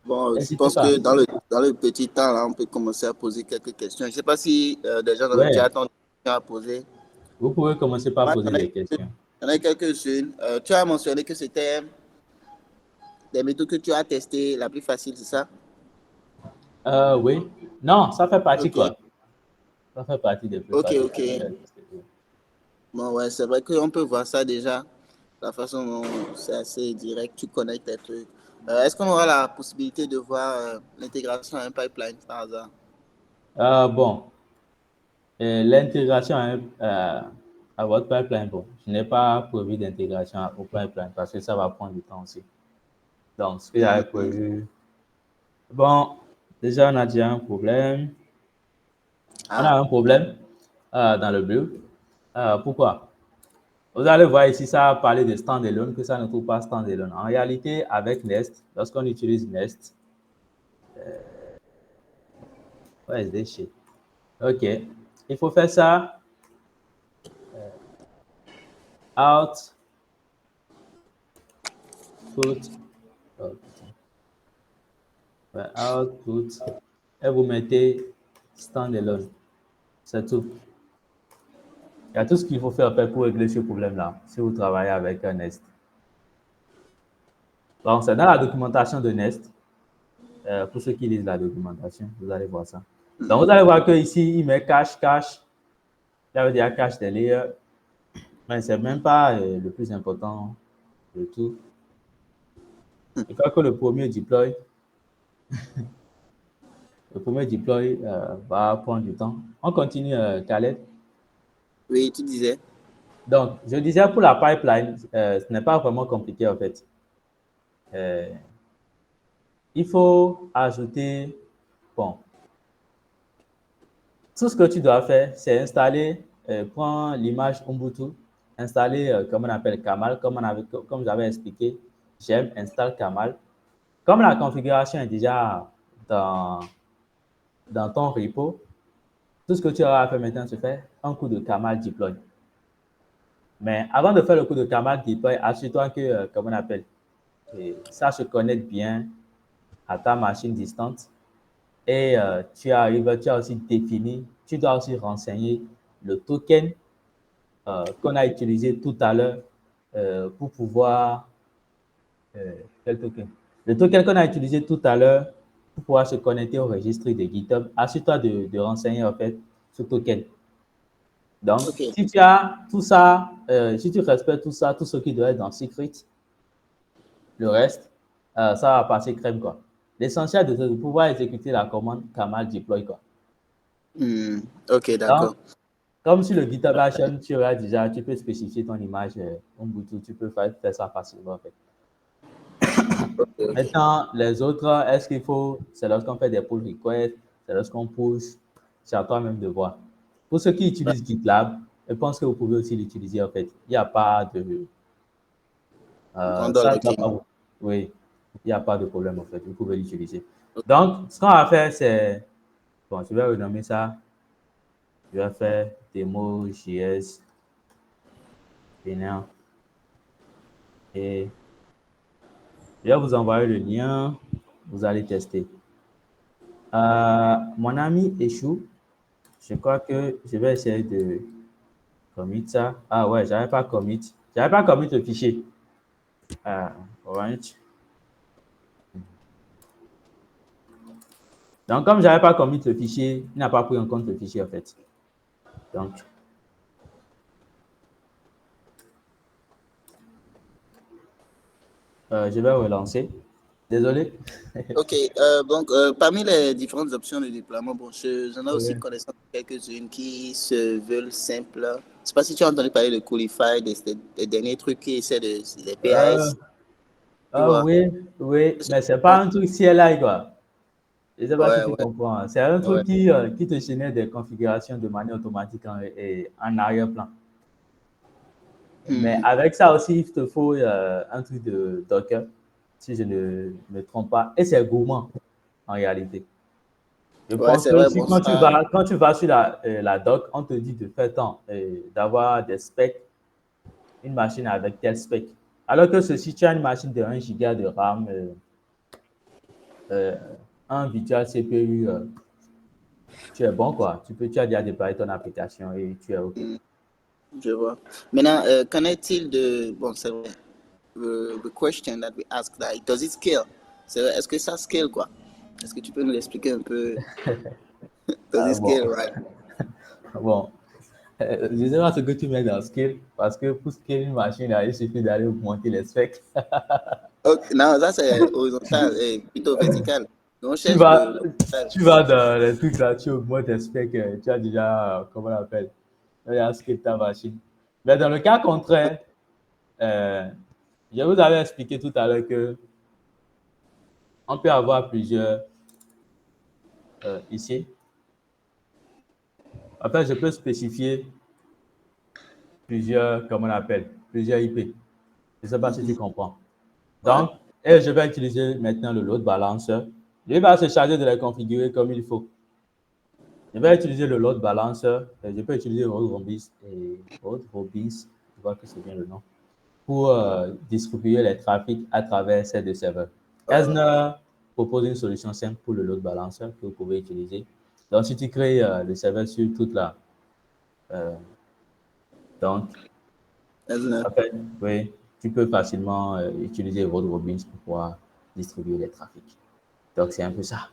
bon, je N'hésitez pense pas. que dans le petit temps, là, on peut commencer à poser quelques questions. Je ne sais pas si des gens dans le Oui, chat ont des questions à poser. vous pouvez commencer par Moi, poser des questions. il y en a quelques-unes. Tu as mentionné que c'était des méthodes que tu as testées, la plus facile, c'est ça? Oui. Non, ça fait partie Ok, quoi? Ça fait partie des plus ok, faciles. ok. Bon, ouais, c'est vrai qu'on peut voir ça déjà. La façon dont c'est assez direct, tu connectes tes trucs. Est-ce qu'on aura la possibilité de voir l'intégration à un pipeline par hasard? Bon, l'intégration à votre pipeline, bon, je n'ai pas prévu d'intégration au pipeline parce que ça va prendre du temps aussi. Donc, ce que j'avais Mhm. prévu, bon, déjà, on a déjà un problème. On a Ah, un problème dans le build. Pourquoi? Vous allez voir ici, ça a parlé de standalone, que ça ne trouve pas standalone. En réalité, avec Nest, lorsqu'on utilise Nest, where is this shit? OK. Il faut faire ça out, put, oh, output, et vous mettez standalone. C'est tout. Il y a tout ce qu'il faut faire pour régler ce problème-là, si vous travaillez avec un Nest. Donc, c'est dans la documentation de Nest. Pour ceux qui lisent la documentation, vous allez voir ça. Donc, vous allez voir qu'ici, il met cache. Ça veut dire cache des layers. Mais ce n'est même pas le plus important de tout. Je crois que le premier deploy va prendre du temps. On continue, Khaled. oui, tu disais. Donc, je disais pour la pipeline, ce n'est pas vraiment compliqué en fait. Euh, il faut ajouter, bon, tout ce que tu dois faire, c'est installer, prends l'image Ubuntu, installer, comme on appelle Kamal, comme j'avais expliqué, j'aime install Kamal. Comme la configuration est déjà dans, dans ton repo, tout ce que tu auras à faire maintenant, c'est faire un coup de Kamal deploy. Mais avant de faire le coup de Kamal deploy, assure-toi que, comme on appelle, ça se connecte bien à ta machine distante. Et tu as aussi défini, tu dois aussi renseigner le token qu'on a utilisé tout à l'heure pour pouvoir... quel token? Le token qu'on a utilisé tout à l'heure pour pouvoir se connecter au registre de GitHub, assure-toi de renseigner en fait ce token. Donc, Ok. si tu as tout ça, si tu respectes tout ça, tout ce qui doit être dans Secret, le reste, ça va passer crème, quoi. L'essentiel de pouvoir exécuter la commande Kamal deploy, quoi. Ok, Donc, d'accord. comme sur le GitHub Action, tu auras déjà, tu peux spécifier ton image Ubuntu, tu peux faire ça facilement, en fait. Ok, ok. Maintenant, les autres, est-ce qu'il faut, c'est lorsqu'on fait des pull requests, c'est lorsqu'on push, c'est à toi-même de voir. Pour ceux qui utilisent GitLab, je pense que vous pouvez aussi l'utiliser, en fait. Il n'y a pas de, Gondole, ça, ok. oui, il n'y a pas de problème, en fait. Vous pouvez l'utiliser. Donc, ce qu'on va faire, c'est, bon, je vais renommer ça, je vais faire démo.js, vénère, et je vais vous envoyer le lien, vous allez tester. Mon ami échoue. Je crois que je vais essayer de commit ça. Ah ouais, j'avais pas commit. J'avais pas commit le fichier. Right. Donc, comme j'avais pas commit le fichier, il n'a pas pris en compte le fichier en fait. Donc, je vais relancer. Désolé. Ok, donc parmi les différentes options de déploiement, bon, j'en ai aussi Ouais. connaissance de quelques-unes qui se veulent simples. Je ne sais pas si tu as entendu parler de Coolify, des derniers trucs qui essaient de, des Euh, PAS, tu vois. oui, oui, mais c'est pas un truc CLI quoi. Je ne sais pas si Ouais, tu ouais, comprends, hein. C'est un ouais. truc qui te génère des configurations de manière automatique en arrière-plan. Mais Hmm. avec ça aussi, il te faut un truc de Docker, si je ne me trompe pas. Et c'est gourmand, en réalité. Je Ouais, pense c'est que vrai, si bon, ça. quand tu vas sur la doc, on te dit de faire tant, d'avoir des specs, une machine avec tel spec. Alors que si tu as une machine de 1 giga de RAM, euh, un virtual CPU, tu es bon, quoi. Tu as déjà déployé ton application et tu es OK. Hmm, je vois. Maintenant, qu'en est-il de. Bon, c'est vrai. The question that we ask, like, does it scale? C'est vrai, est-ce que ça scale, quoi? Est-ce que tu peux nous expliquer un peu? Does Ah, it bon. scale, right? Bon. Je ne sais pas ce que tu mets dans Scale, parce que pour scaler une machine, là, il suffit d'aller augmenter les specs. Ok, non, ça c'est horizontal et plutôt vertical. Donc, on tu cherche vas, l'horizontal. tu vas dans les trucs là, tu augmentes tes specs, tu as déjà, comment on appelle, tu as déjà scale ta machine. Mais dans le cas contraire, euh, je vous avais expliqué tout à l'heure que on peut avoir plusieurs ici. En fait, je peux spécifier plusieurs, comment on appelle, plusieurs IP. Je ne sais pas si tu comprends. Ouais. Donc, et je vais utiliser maintenant le load balancer. Il va se charger de les configurer comme il faut. Je vais utiliser le load balancer. Je peux utiliser Robins, je vois que c'est bien le nom, pour distribuer les trafics à travers ces deux serveurs. Ezner propose une solution simple pour le load balancer que vous pouvez utiliser. Donc, si tu crées le serveur sur toute la... euh, donc, en fait, oui, tu peux facilement utiliser votre Robins pour pouvoir distribuer les trafics. Donc, c'est un peu ça.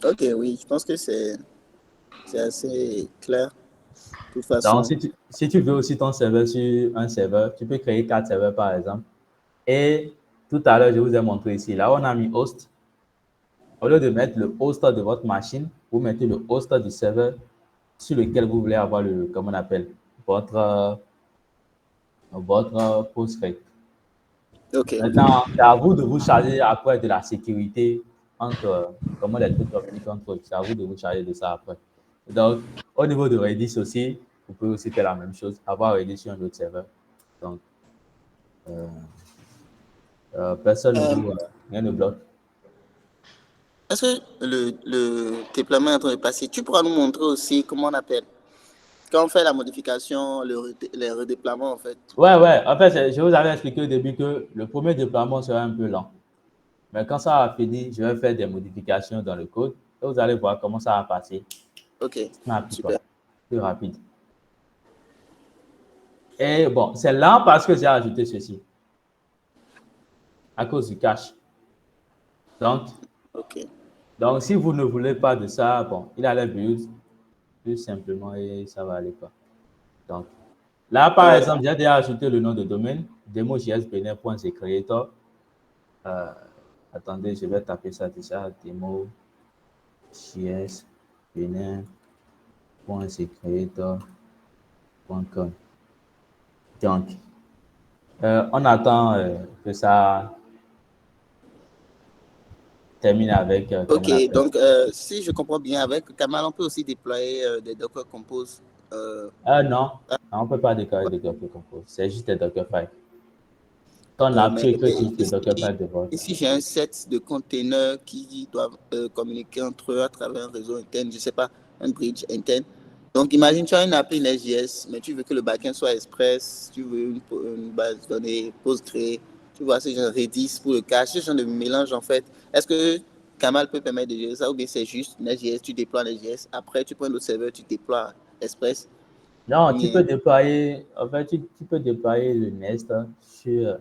Ok, oui, je pense que c'est assez clair. De toute Donc, façon. si tu veux aussi ton serveur sur un serveur, tu peux créer 4 serveurs par exemple. Et tout à l'heure, je vous ai montré ici, là, on a mis host. Au lieu de mettre le host de votre machine, vous mettez le host du serveur sur lequel vous voulez avoir le, comment on appelle, votre Postgre. Ok. Maintenant, c'est à vous de vous charger après de la sécurité entre comment les trucs communiquent entre eux. C'est à vous de vous charger de ça après. Donc, au niveau de Redis aussi, vous pouvez aussi faire la même chose, avoir Redis sur un autre serveur. Donc, euh, personne ne Euh, vous, rien ne bloque. Est-ce que le déploiement est en train de passer? Tu pourras nous montrer aussi comment on appelle. Quand on fait la modification, le redéploiement, en fait. Ouais, ouais. En fait, je vous avais expliqué au début que le premier déploiement sera un peu lent. Mais quand ça va finir, je vais faire des modifications dans le code et vous allez voir comment ça va passer. Ok, Snap, quoi. super. Plus rapide. Et bon, c'est lent parce que j'ai ajouté ceci, à cause du cache. Donc, Ok. donc, si vous ne voulez pas de ça, bon, il a les build plus simplement et ça va aller quoi. Donc, là, par Euh, exemple, j'ai déjà ajouté le nom de domaine, demo.jsbenin.creator. Euh, attendez, je vais taper ça déjà, demo.jsbenin.creator.com. Donc, on attend que ça termine avec, comment on ok, appelle. donc si je comprends bien, avec Kamal, on peut aussi déployer des Docker Compose. Non, on ne peut pas déclarer de Docker Compose, c'est juste des Dockerfile. Ton Mais appui écrit juste des Dockerfile de bord. ici, j'ai un set de containers qui doivent communiquer entre eux à travers un réseau interne, je ne sais pas, un bridge interne. Donc, imagine, tu as une appli Nest.js, mais tu veux que le backend soit Express, tu veux une base de données Postgre, tu vois, ce genre Redis pour le cache, ce genre de mélange en fait. Est-ce que Kamal peut permettre de gérer ça ou bien c'est juste Nest.js, tu déploies Nest.js, après tu prends l'autre serveur, tu déploies Express? Non, tu Bien. peux déployer, en fait, tu peux déployer le Nest sur.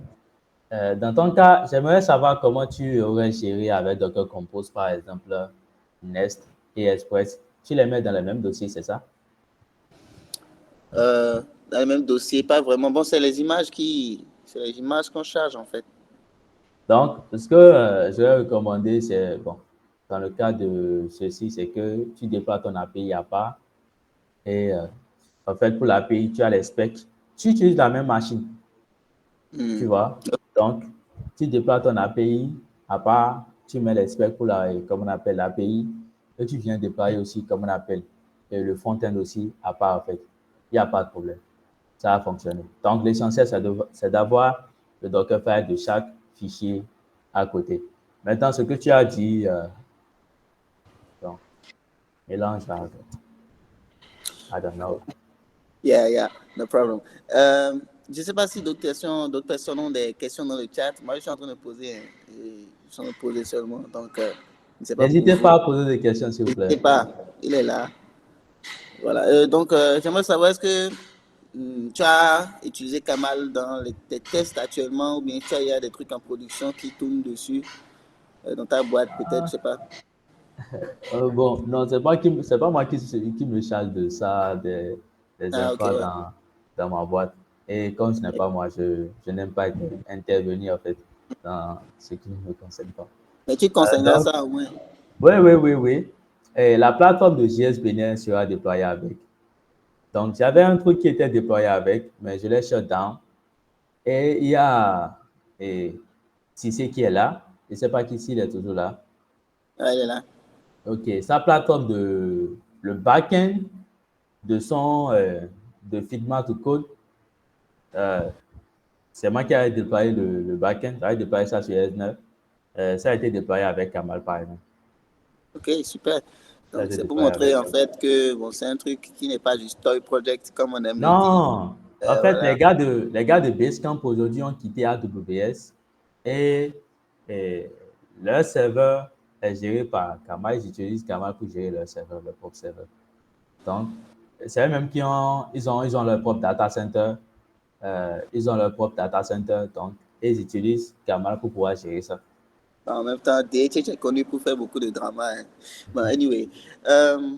Dans ton cas, j'aimerais savoir comment tu aurais géré avec Docker Compose, par exemple, Nest et Express. Tu les mets dans le même dossier, c'est ça? Dans le même dossier, pas vraiment. Bon, c'est les images qu'on charge en fait. Donc, ce que je vais recommander, c'est, bon, dans le cas de ceci, c'est que tu déploies ton API à part et en fait, pour l'API, tu as les specs. Tu utilises la même machine, tu Hmm. vois. Donc, tu déploies ton API à part, tu mets les specs pour la, comme on appelle l'API et tu viens déployer aussi, comme on appelle, et le front-end aussi à part, en fait. Il n'y a pas de problème. Ça a fonctionné. Donc, l'essentiel, c'est d'avoir le Dockerfile de chaque fichier à côté. Maintenant, ce que tu as dit, donc, mélange, I don't know. Yeah, yeah, no problem. Je ne sais pas si d'autres personnes ont des questions dans le chat. Moi, je suis en train de poser, hein, je suis en train de poser seulement. Donc, je ne sais pas pour N'hésitez vous. pas à poser des questions, s'il vous plaît. N'hésitez pas, il est là. Voilà. Donc, j'aimerais savoir, est-ce que tu as utilisé Kamal dans tes tests actuellement ou bien il y a des trucs en production qui tournent dessus dans ta boîte, peut-être, je sais pas. Bon, non, c'est pas moi qui me charge de ça, des Ah, ok, infras ouais. dans ma boîte. Et comme ce n'est pas moi, je n'aime pas intervenir, en fait, dans ce qui ne me concerne pas. Mais tu conseilleras Donc, ça au moins. oui, oui, oui, oui. Et la plateforme de JS Benin sera déployée avec. Donc, j'avais un truc qui était déployé avec, mais je l'ai shut down. Et il y a Cissé qui est là. Je ne sais pas qui s'il est toujours là. Ah, il est là. OK. Sa plateforme le back-end de de Figma to Code, euh, c'est moi qui ai déployé le back-end. J'avais déployé ça sur S9. Ça a été déployé avec Kamal, par exemple. Ok, super. Ça a Donc, été c'est pour déployé montrer avec en lui. fait que bon, c'est un truc qui n'est pas du toy project comme on aime le dire. Non, en fait, Voilà. les gars de Basecamp aujourd'hui ont quitté AWS et, et leur serveur est géré par Kamal. Ils utilisent Kamal pour gérer leur serveur, leur propre serveur. Donc, c'est eux-mêmes ils ont leur propre data center. Ils ont leur propre data center, donc ils utilisent Kamal pour pouvoir gérer ça. En même temps, DHH est connu pour faire beaucoup de drama, hein. Bon, anyway. Euh,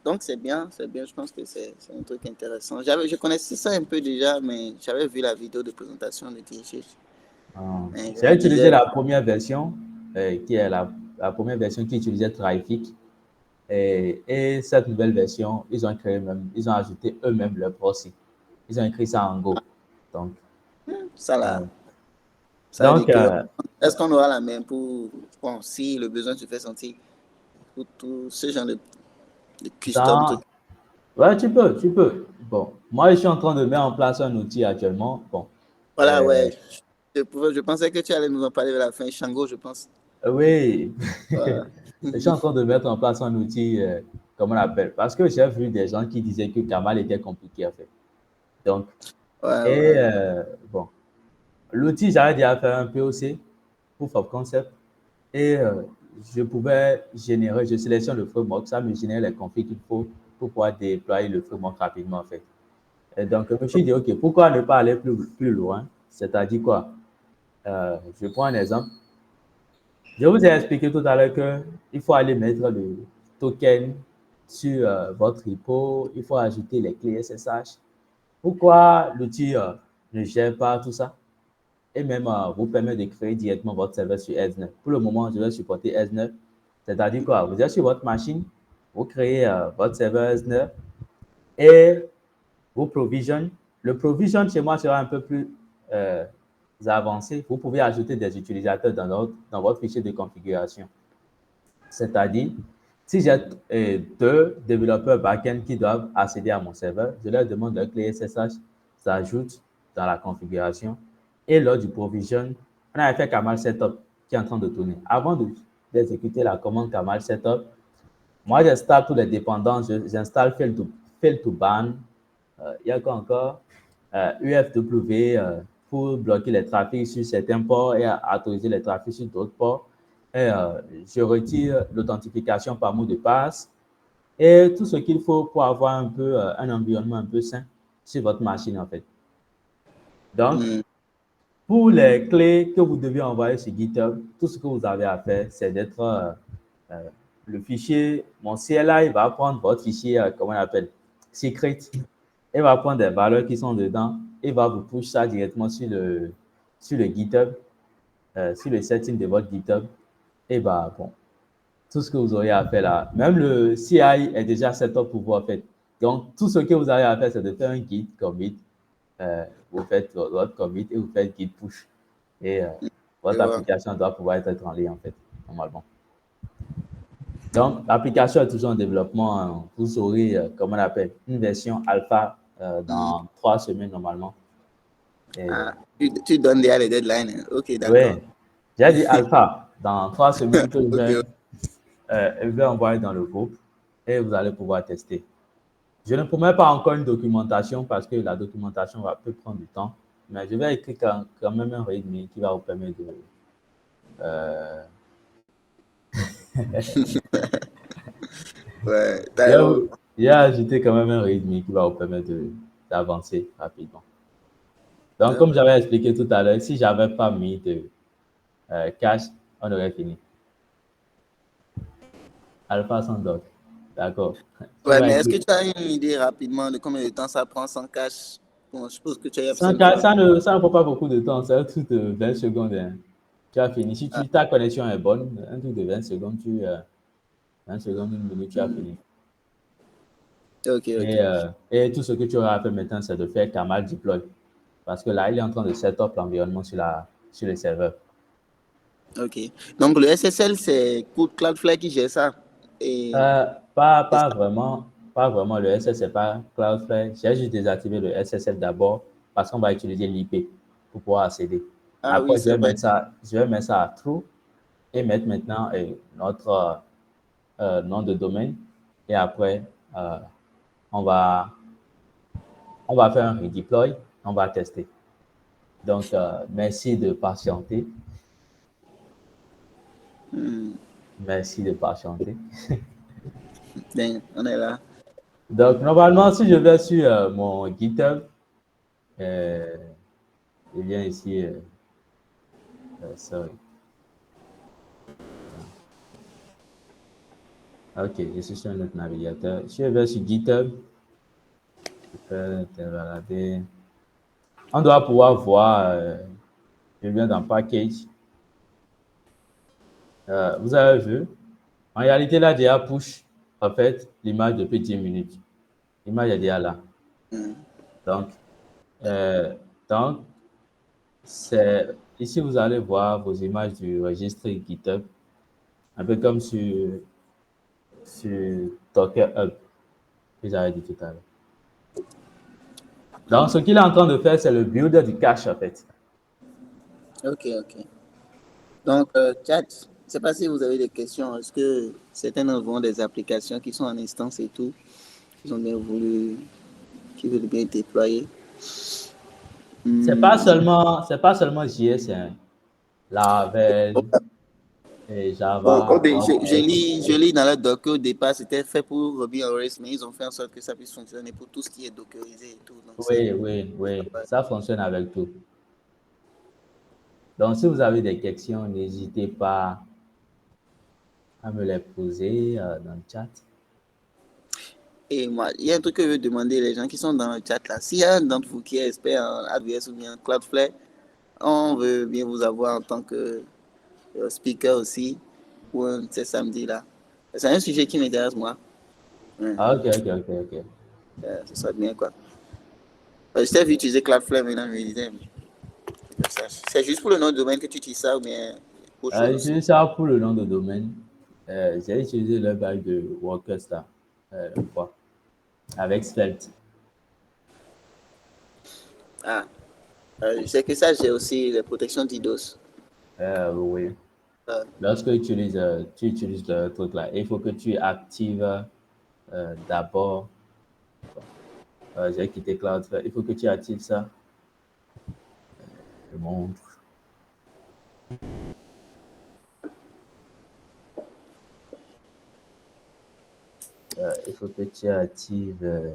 donc, c'est bien. Je pense que c'est un truc intéressant. Je connaissais ça un peu déjà, mais j'avais vu la vidéo de présentation de DHH. Mais je J'ai me utilisé disais, la première version, qui est la première version qui utilisait Traffic. Et cette nouvelle version, ils ont ajouté eux-mêmes leur proxy. Ils ont écrit ça en Go. Donc, ça là, euh, ça veut donc dire que est-ce qu'on aura la même pour, bon, si le besoin se fait sentir, pour tout ce genre de custom dans, trucs. ouais, tu peux. Bon, moi, je suis en train de mettre en place un outil actuellement. Bon, Voilà, euh, ouais. Je pensais que tu allais nous en parler vers la fin. Shango, je pense. oui, Voilà. je suis en train de mettre en place un outil, comment on l'appelle, parce que j'ai vu des gens qui disaient que Kamal était compliqué à faire. Donc, Ouais, et ouais. bon, l'outil, j'avais déjà fait un POC, Proof of Concept, et je pouvais générer, je sélectionne le framework, ça me génère les configs qu'il faut pour pouvoir déployer le framework rapidement en fait. Et donc, je me suis dit, OK, pourquoi ne pas aller plus loin? C'est-à-dire quoi? Je prends un exemple. Je vous ai expliqué tout à l'heure qu'il faut aller mettre le token sur votre repo, il faut ajouter les clés SSH. Pourquoi l'outil ne gère pas tout ça? Et même vous permet de créer directement votre serveur sur S9. Pour le moment, je vais supporter S9. C'est-à-dire quoi? Vous êtes sur votre machine, vous créez votre serveur S9 et vous provision. Le provision chez moi sera un peu plus euh, avancé. Vous pouvez ajouter des utilisateurs dans votre fichier de configuration. C'est-à-dire, si j'ai deux développeurs back-end qui doivent accéder à mon serveur, je leur demande leur clé SSH, s'ajoute dans la configuration. Et lors du provision, on a fait Camel Setup qui est en train de tourner. Avant d'exécuter la commande Camel Setup, moi, j'installe tous les dépendants, j'installe fail to ban. Il y a quoi encore? UFW pour bloquer les trafics sur certains ports et autoriser les trafics sur d'autres ports. Et je retire l'authentification par mot de passe et tout ce qu'il faut pour avoir un peu un environnement un peu sain sur votre machine en fait. Donc, pour les clés que vous devez envoyer sur GitHub, tout ce que vous avez à faire, c'est d'être le fichier, mon CLI va prendre votre fichier, comment on appelle, secret. Il va prendre des valeurs qui sont dedans et va vous push ça directement sur le GitHub, sur le setting de votre GitHub. Et bah, bon, tout ce que vous aurez à faire là, même le CI est déjà setup pour vous en fait. Donc, tout ce que vous avez à faire, c'est de faire un git commit. Vous faites votre commit et vous faites git push. Et votre application doit pouvoir être en ligne en fait, normalement. Donc, l'application est toujours en développement. Hein. Vous aurez, comment on appelle, une version alpha dans 3 semaines normalement. Et, tu donnes déjà les deadlines. Ok, d'accord. oui, j'ai dit alpha. Dans 3 semaines que Okay. je vais envoyer dans le groupe et vous allez pouvoir tester. Je ne promets pas encore une documentation parce que la documentation peut prendre du temps, mais je vais écrire quand même un README qui va vous permettre de... Ouais, j'ai ajouté quand même un README qui va vous permettre d'avancer rapidement. Donc, comme j'avais expliqué tout à l'heure, si je n'avais pas mis de cache, on aurait fini. Alpha sans doc. D'accord. Ouais, mais est-ce que tu as une idée rapidement de combien de temps ça prend sans cache? Bon, je suppose que tu as Sans cache, ça ne prend pas beaucoup de temps. C'est un truc de 20 secondes. Hein. Tu as fini. Si ta connexion est bonne, un truc de 20 secondes, 20 secondes, une minute, tu as fini. Ok. Et tout ce que tu auras à faire maintenant, c'est de faire Camel Deploy. Parce que là, il est en train de set up l'environnement sur le serveur. Ok. Donc, le SSL, c'est Cloudflare qui gère ça. Et... Pas vraiment. Pas vraiment. Le SSL, c'est pas Cloudflare. J'ai juste désactivé le SSL d'abord parce qu'on va utiliser l'IP pour pouvoir accéder. Ah Après, oui, c'est vrai. je vais mettre ça à true et mettre maintenant notre nom de domaine. Et après, on va faire un redeploy. On va tester. Donc, merci de patienter. Merci de patienter. Bien, on est là. Donc, normalement, si je vais sur mon GitHub, je viens ici, sorry. Ok, je suis sur notre navigateur. Si je vais sur GitHub, je peux regarder. On doit pouvoir voir, je viens dans Package. Vous avez vu? En réalité, là, déjà push, en fait, l'image depuis 10 minutes. L'image est déjà là. Donc, ici, vous allez voir vos images du registre GitHub, un peu comme sur Docker Hub, que j'avais dit tout à l'heure. Donc, ce qu'il est en train de faire, c'est le build du cache, en fait. Ok. Donc, chat, je ne sais pas si vous avez des questions. Est-ce que certains d'entre vous ont des applications qui sont en instance et tout, qui qui veulent bien déployer? C'est pas seulement JS, hein. Laravel, et Bon, Java, je lis dans le doc qu'au départ, c'était fait pour Ruby on Rails, mais ils ont fait en sorte que ça puisse fonctionner pour tout ce qui est dockerisé et tout. Donc, c'est. oui, oui, oui, ça fonctionne avec tout. Donc, si vous avez des questions, n'hésitez pas à me les poser dans le chat. Et moi, il y a un truc que je veux demander les gens qui sont dans le chat là. S'il y a un d'entre vous qui est expert en AWS ou bien en Cloudflare, on veut bien vous avoir en tant que speaker aussi pour ces samedis là. C'est un sujet qui m'intéresse moi. Ah, ok, ok, ok, ok. Ce serait bien quoi. Je t'ai vu utiliser Cloudflare maintenant, je me disais, c'est juste pour le nom de domaine que tu utilises ça ou bien autre chose aussi. J'utilise ça pour le nom de domaine. J'ai utilisé le bail de Workers là, une fois, avec Svelte. Ah, je sais que ça, j'ai aussi les protections d'IDOS. Oui. Euh, Lorsque tu utilises le truc là, il faut que tu actives d'abord. J'ai quitté Cloudflare. Il faut que tu actives ça. Je montre. Il faut que tu actives.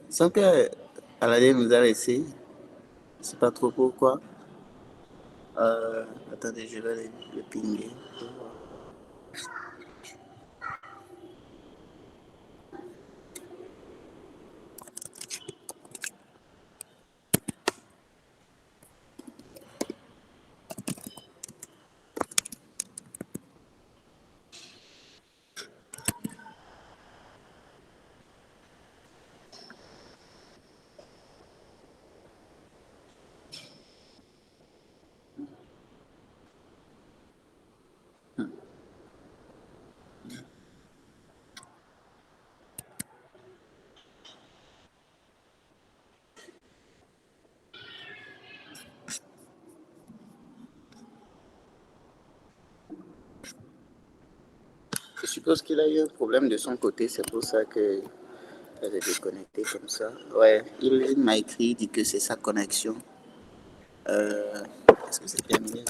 sans que Aladdin nous a laissé, je sais pas trop pourquoi. Attendez, je vais le pinguer. Je suppose qu'il a eu un problème de son côté, c'est pour ça que elle est déconnectée comme ça. Ouais, il m'a écrit, il dit que c'est sa connexion. Euh, Est-ce que c'est terminé?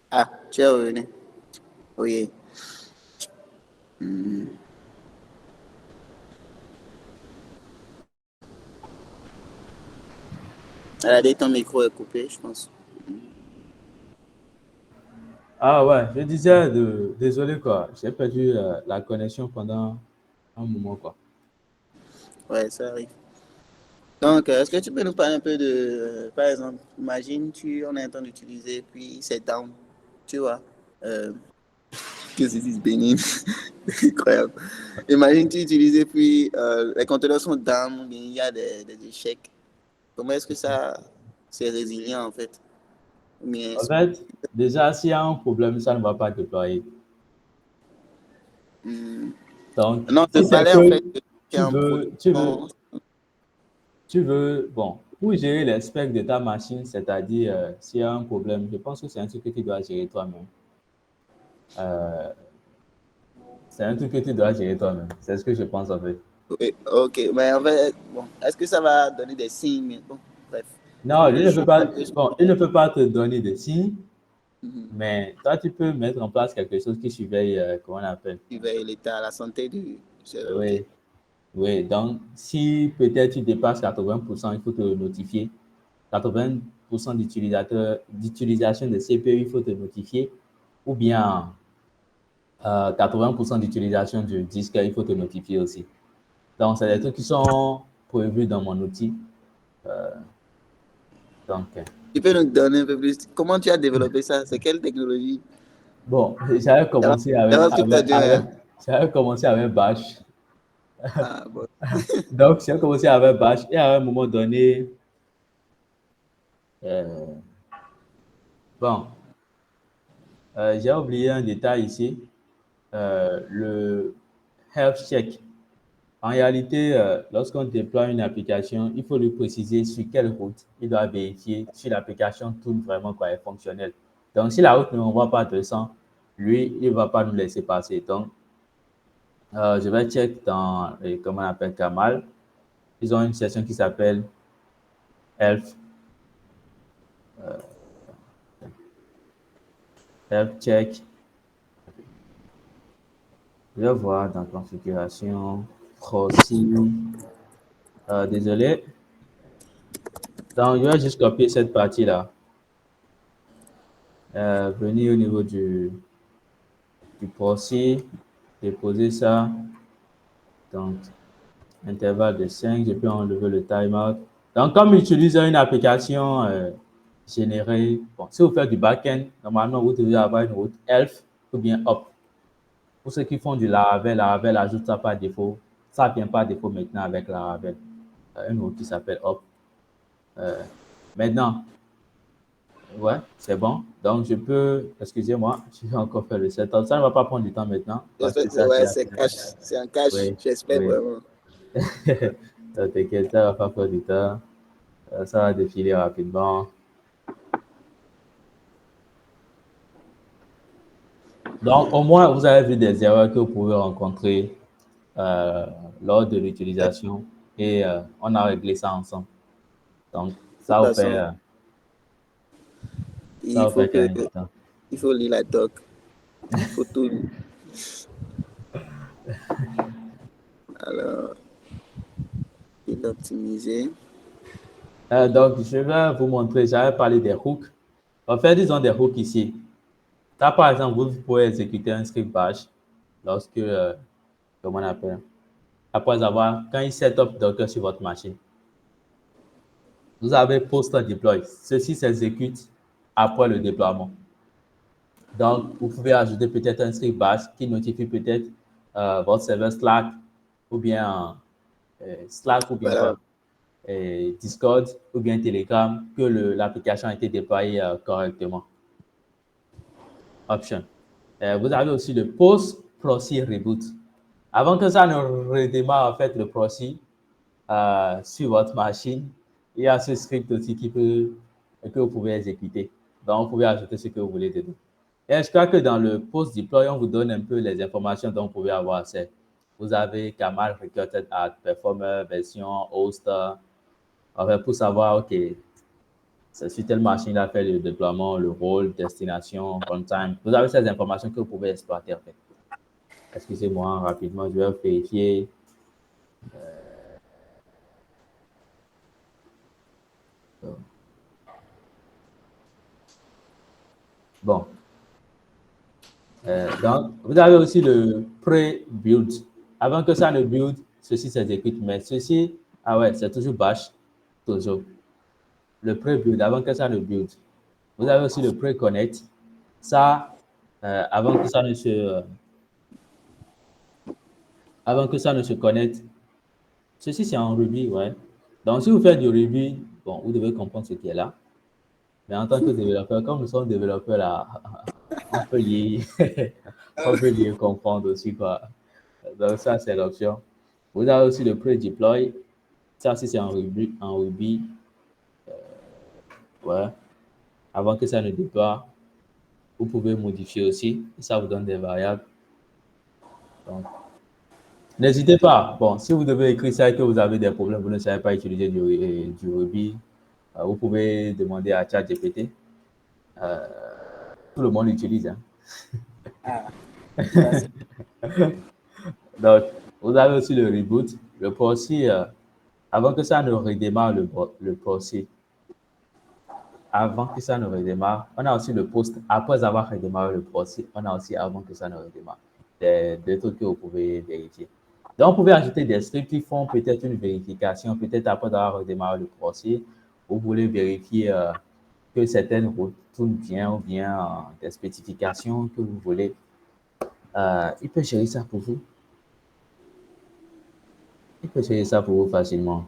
Ah, tu es revenu. Oui. Regardez, ton micro est coupé, je pense. Ah ouais, je disais, désolé quoi, j'ai perdu la connexion pendant un moment quoi. Ouais, ça arrive. Donc, est-ce que tu peux nous parler un peu de, par exemple, imagine, on est en train d'utiliser, puis c'est down, tu vois. Euh, que c'est bénin. Incroyable. Imagine, tu utilises, puis les conteneurs sont down, il y a des échecs. Comment est-ce que ça, c'est résilient en fait? Mais, En fait, déjà, s'il y a un problème, ça ne va pas déployer. hmm, Donc, non, je si c'est parlais en fait que qu'il y tu a un veux, tu veux, produit. tu veux, bon, pour gérer les specs de ta machine, c'est-à-dire s'il y a un problème, je pense que c'est un truc que tu dois gérer toi-même. Euh, c'est un truc que tu dois gérer toi-même. C'est ce que je pense en fait. Oui, ok, mais en fait, bon, est-ce que ça va donner des signes? Bon, bref, Non, il je ne peut joue un pas, peu sur bon, il ne peut pas te donner des signes, mhm, mais toi, tu peux mettre en place quelque chose qui surveille, comment on appelle. surveiller l'état, la santé du serveur, ok. Oui, oui. Donc, si peut-être tu dépasses 80%, il faut te notifier. 80% d'utilisation de CPU, il faut te notifier. Ou bien 80% d'utilisation du disque, il faut te notifier aussi. Donc, c'est des trucs qui sont prévus dans mon outil. Euh, donc, Tu peux nous donner un peu plus, comment tu as développé ça? C'est quelle technologie? bon, j'avais commencé JavaScript, hein? j'avais commencé avec Bash. Ah, bon. Donc, j'ai commencé avec Bash et à un moment donné, euh, bon, j'ai oublié un détail ici, le health check. En réalité, lorsqu'on déploie une application, il faut lui préciser sur quelle route il doit vérifier si l'application tourne vraiment quand elle est fonctionnelle. Donc, si la route ne renvoie pas 200, lui, il ne va pas nous laisser passer. Donc, je vais check dans, comment on appelle, Kamal. Ils ont une section qui s'appelle Health, Health Check. Je vais voir dans configuration, proxy. Désolé. Donc, je vais juste copier cette partie-là. Venir au niveau du proxy, déposer ça. Donc, intervalle de 5, je peux enlever le timeout. Donc, comme j'utilise une application générée, bon, si vous faites du back-end, normalement, vous devez avoir une route ELF ou bien OP. Pour ceux qui font du Laravel ajoute ça par défaut. Ça vient par défaut maintenant avec Laravel. Une route qui s'appelle OP. Euh, maintenant, ouais, c'est bon. Donc, je peux, excusez-moi, je vais encore faire le setup. Ça ne va pas prendre du temps maintenant parce que ça, c'est Ouais, c'est après. cash, c'est un cash, Oui, j'espère oui. vraiment. Ne t'inquiète, ça ne va pas prendre du temps. Ça va défiler rapidement. Donc, au moins, vous avez vu des erreurs que vous pouvez rencontrer euh, lors de l'utilisation et on a réglé ça ensemble. Donc, De toute façon, ça il va faut faire que, gagner du temps. il faut lire la doc, il faut tout lire. Alors, il est optimisé. Donc, je vais vous montrer, j'avais parlé des hooks. En fait, ils ont des hooks ici. Là, par exemple, vous pouvez exécuter un script bash lorsque, comment on appelle, après avoir, quand il set up Docker sur votre machine. Vous avez post deploy. Ceci s'exécute après le déploiement. Donc, vous pouvez ajouter peut-être un script bash qui notifie peut-être votre serveur Slack ou bien Slack ou bien Voilà. quoi, Discord ou bien Telegram que l'application a été déployée correctement. Option. Vous avez aussi le post proxy reboot. Avant que ça ne redémarre en fait le proxy sur votre machine, il y a ce script aussi que vous pouvez exécuter. Donc, vous pouvez ajouter ce que vous voulez dedans. Et je crois que dans le post deploy, on vous donne un peu les informations dont vous pouvez avoir accès. Vous avez Kamal Recruited at Performer, version, host, enfin, pour savoir, OK, c'est sur telle machine là fait le déploiement, le rôle, destination, runtime. Vous avez ces informations que vous pouvez exploiter en fait. Excusez-moi, rapidement, je vais vérifier. Bon. Donc, vous avez aussi le pre-build. Avant que ça ne build, ceci s'exécute. Mais ceci, ah ouais, c'est toujours bash. Toujours. Le pre-build, avant que ça ne build. Vous avez aussi le pre-connect. Ça, avant que ça ne se connecte, ceci c'est en Ruby, ouais. Donc, si vous faites du Ruby, bon, vous devez comprendre ce qui est là. Mais en tant que développeur, comme nous sommes développeurs là, on peut lire, on peut lire, comprendre aussi, quoi. Donc, ça, c'est l'option. Vous avez aussi le pre-deploy. Ça aussi, c'est en Ruby, ouais. Avant que ça ne déploie, vous pouvez modifier aussi. Et ça vous donne des variables. Donc, n'hésitez pas. Bon, si vous devez écrire ça et que vous avez des problèmes, vous ne savez pas utiliser du Ruby, vous pouvez demander à ChatGPT. Tout le monde l'utilise, hein. Ah, ça, c'est Donc, vous avez aussi le reboot. Le proxy, avant que ça ne redémarre le proxy, avant que ça ne redémarre, on a aussi le post. Après avoir redémarré le proxy, on a aussi avant que ça ne redémarre. Des trucs que vous pouvez vérifier. Donc, vous pouvez ajouter des scripts qui font peut-être une vérification, peut-être après avoir redémarré le proxy, vous voulez vérifier que certaines routes tournent bien ou bien des spécifications que vous voulez. Il peut gérer ça pour vous. Il peut gérer ça pour vous facilement.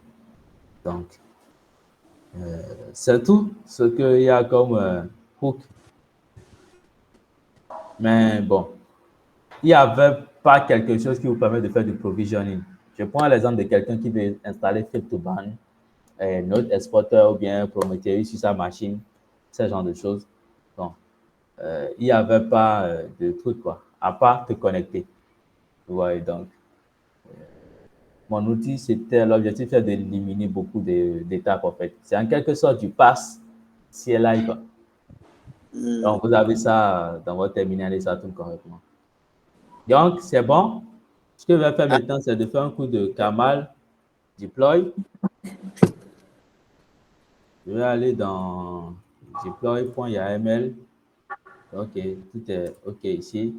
Donc, c'est tout ce qu'il y a comme hook. Mais bon, il n'y avait pas quelque chose qui vous permet de faire du provisioning. Je prends l'exemple de quelqu'un qui veut installer Flip2Ban, Node Exporter ou bien Prometheus sur sa machine, ce genre de choses. Donc, il n'y avait pas de truc, quoi, à part te connecter. Ouais, donc, mon outil, c'était l'objectif, c'est d'éliminer beaucoup d'étapes, en fait. C'est en quelque sorte du pass CLI, quoi. Donc, vous avez ça dans votre terminal et ça tourne correctement. Donc, c'est bon. Ce que je vais faire ah, maintenant, c'est de faire un coup de Kamal deploy. Je vais aller dans deploy.yaml. OK, tout est OK ici.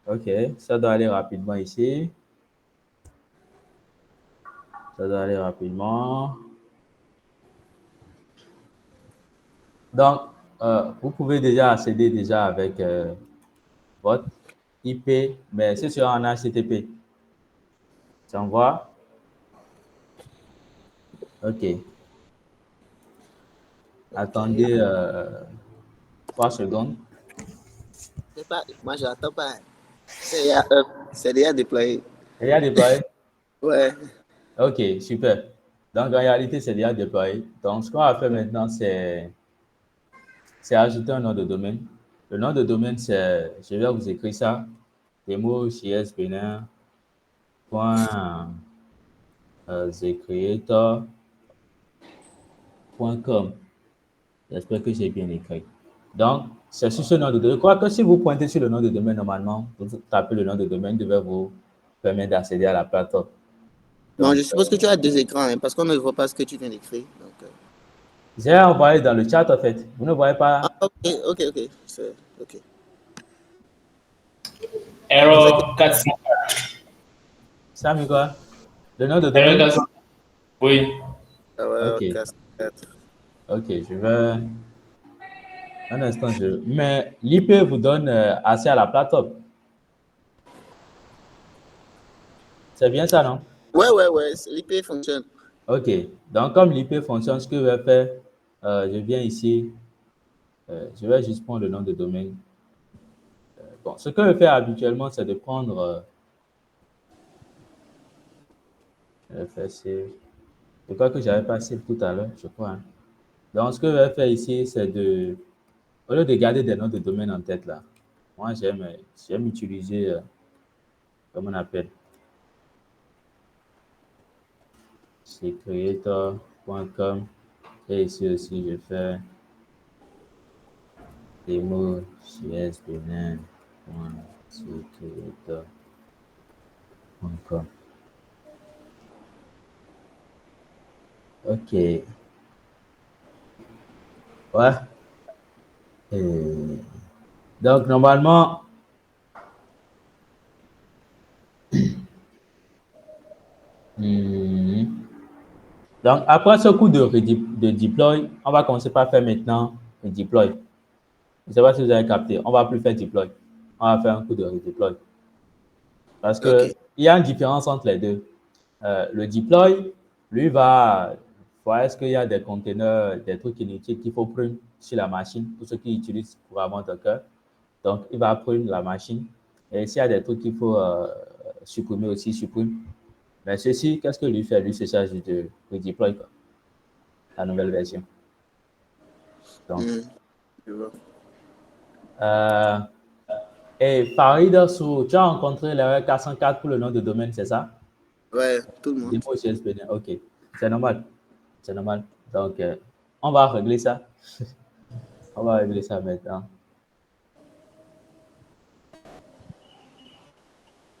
OK, ça doit aller rapidement ici. Ça doit aller rapidement. Donc, vous pouvez déjà accéder déjà avec votre IP, mais c'est sur un HTTP. Ça envoie. OK. Attendez 3 secondes. c'est pas, moi, j'attends pas. C'est déjà déployé. Et il y a déployé. Ouais. OK, super. Donc, en réalité, c'est déjà déployé. Donc, ce qu'on va faire maintenant, c'est ajouter un nom de domaine. Le nom de domaine, c'est, je vais vous écrire ça, demo.thecreator.com. J'espère que j'ai bien écrit. Donc, c'est sur ce nom de domaine. Je crois que si vous pointez sur le nom de domaine, normalement, vous tapez le nom de domaine, devait vous permettre d'accéder à la plateforme. Non, Donc, je suppose que tu as deux écrans, hein, parce qu'on ne voit pas ce que tu viens d'écrire. Donc, j'ai envoyé dans le chat, en fait. Vous ne voyez ah, pas ok, ok, ok. Ok. Je pensais que. Error 400. ça, mais quoi? Le nom de Error domaine? 400. Oui. Ah ouais, OK. casse 4. OK, je vais. Un instant, mais l'IP vous donne accès à la plateforme. C'est bien ça, non? Ouais, ouais, ouais. L'IP fonctionne. OK. Donc, comme l'IP fonctionne, ce que je vais faire, je viens ici, je vais juste prendre le nom de domaine. Bon, ce que je fais habituellement, c'est de prendre, je vais faire save. Je crois que j'avais pas save tout à l'heure, je crois, hein. Donc, ce que je vais faire ici, c'est de, au lieu de garder des noms de domaine en tête là, moi, j'aime utiliser, comment on appelle, c'est creator.com. Et ici aussi, je fais demo jsbenin.secretor.com. OK. Ouais. Et donc, normalement, hmm, donc après ce coup de deploy, on va commencer par faire maintenant le deploy. Je ne sais pas si vous avez capté. On ne va plus faire deploy. On va faire un coup de redeploy. Parce Ok. qu'il y a une différence entre les deux. Le deploy, lui, va voir est-ce qu'il y a des conteneurs, des trucs inutiles qu'il faut prendre sur la machine pour ceux qui utilisent couramment Docker. Donc, il va prendre la machine. Et s'il y a des trucs qu'il faut supprimer aussi, supprime. Mais ceci, qu'est-ce que lui fait? Lui se charge de redeploy, quoi, la nouvelle version. Donc, Hmm, je vois. euh, et Farid, tu as rencontré l'erreur 404 pour le nom de domaine, c'est ça? Ouais, tout le monde. Démo CSPN, ok. C'est normal. C'est normal. Donc, on va régler ça. On va régler ça maintenant.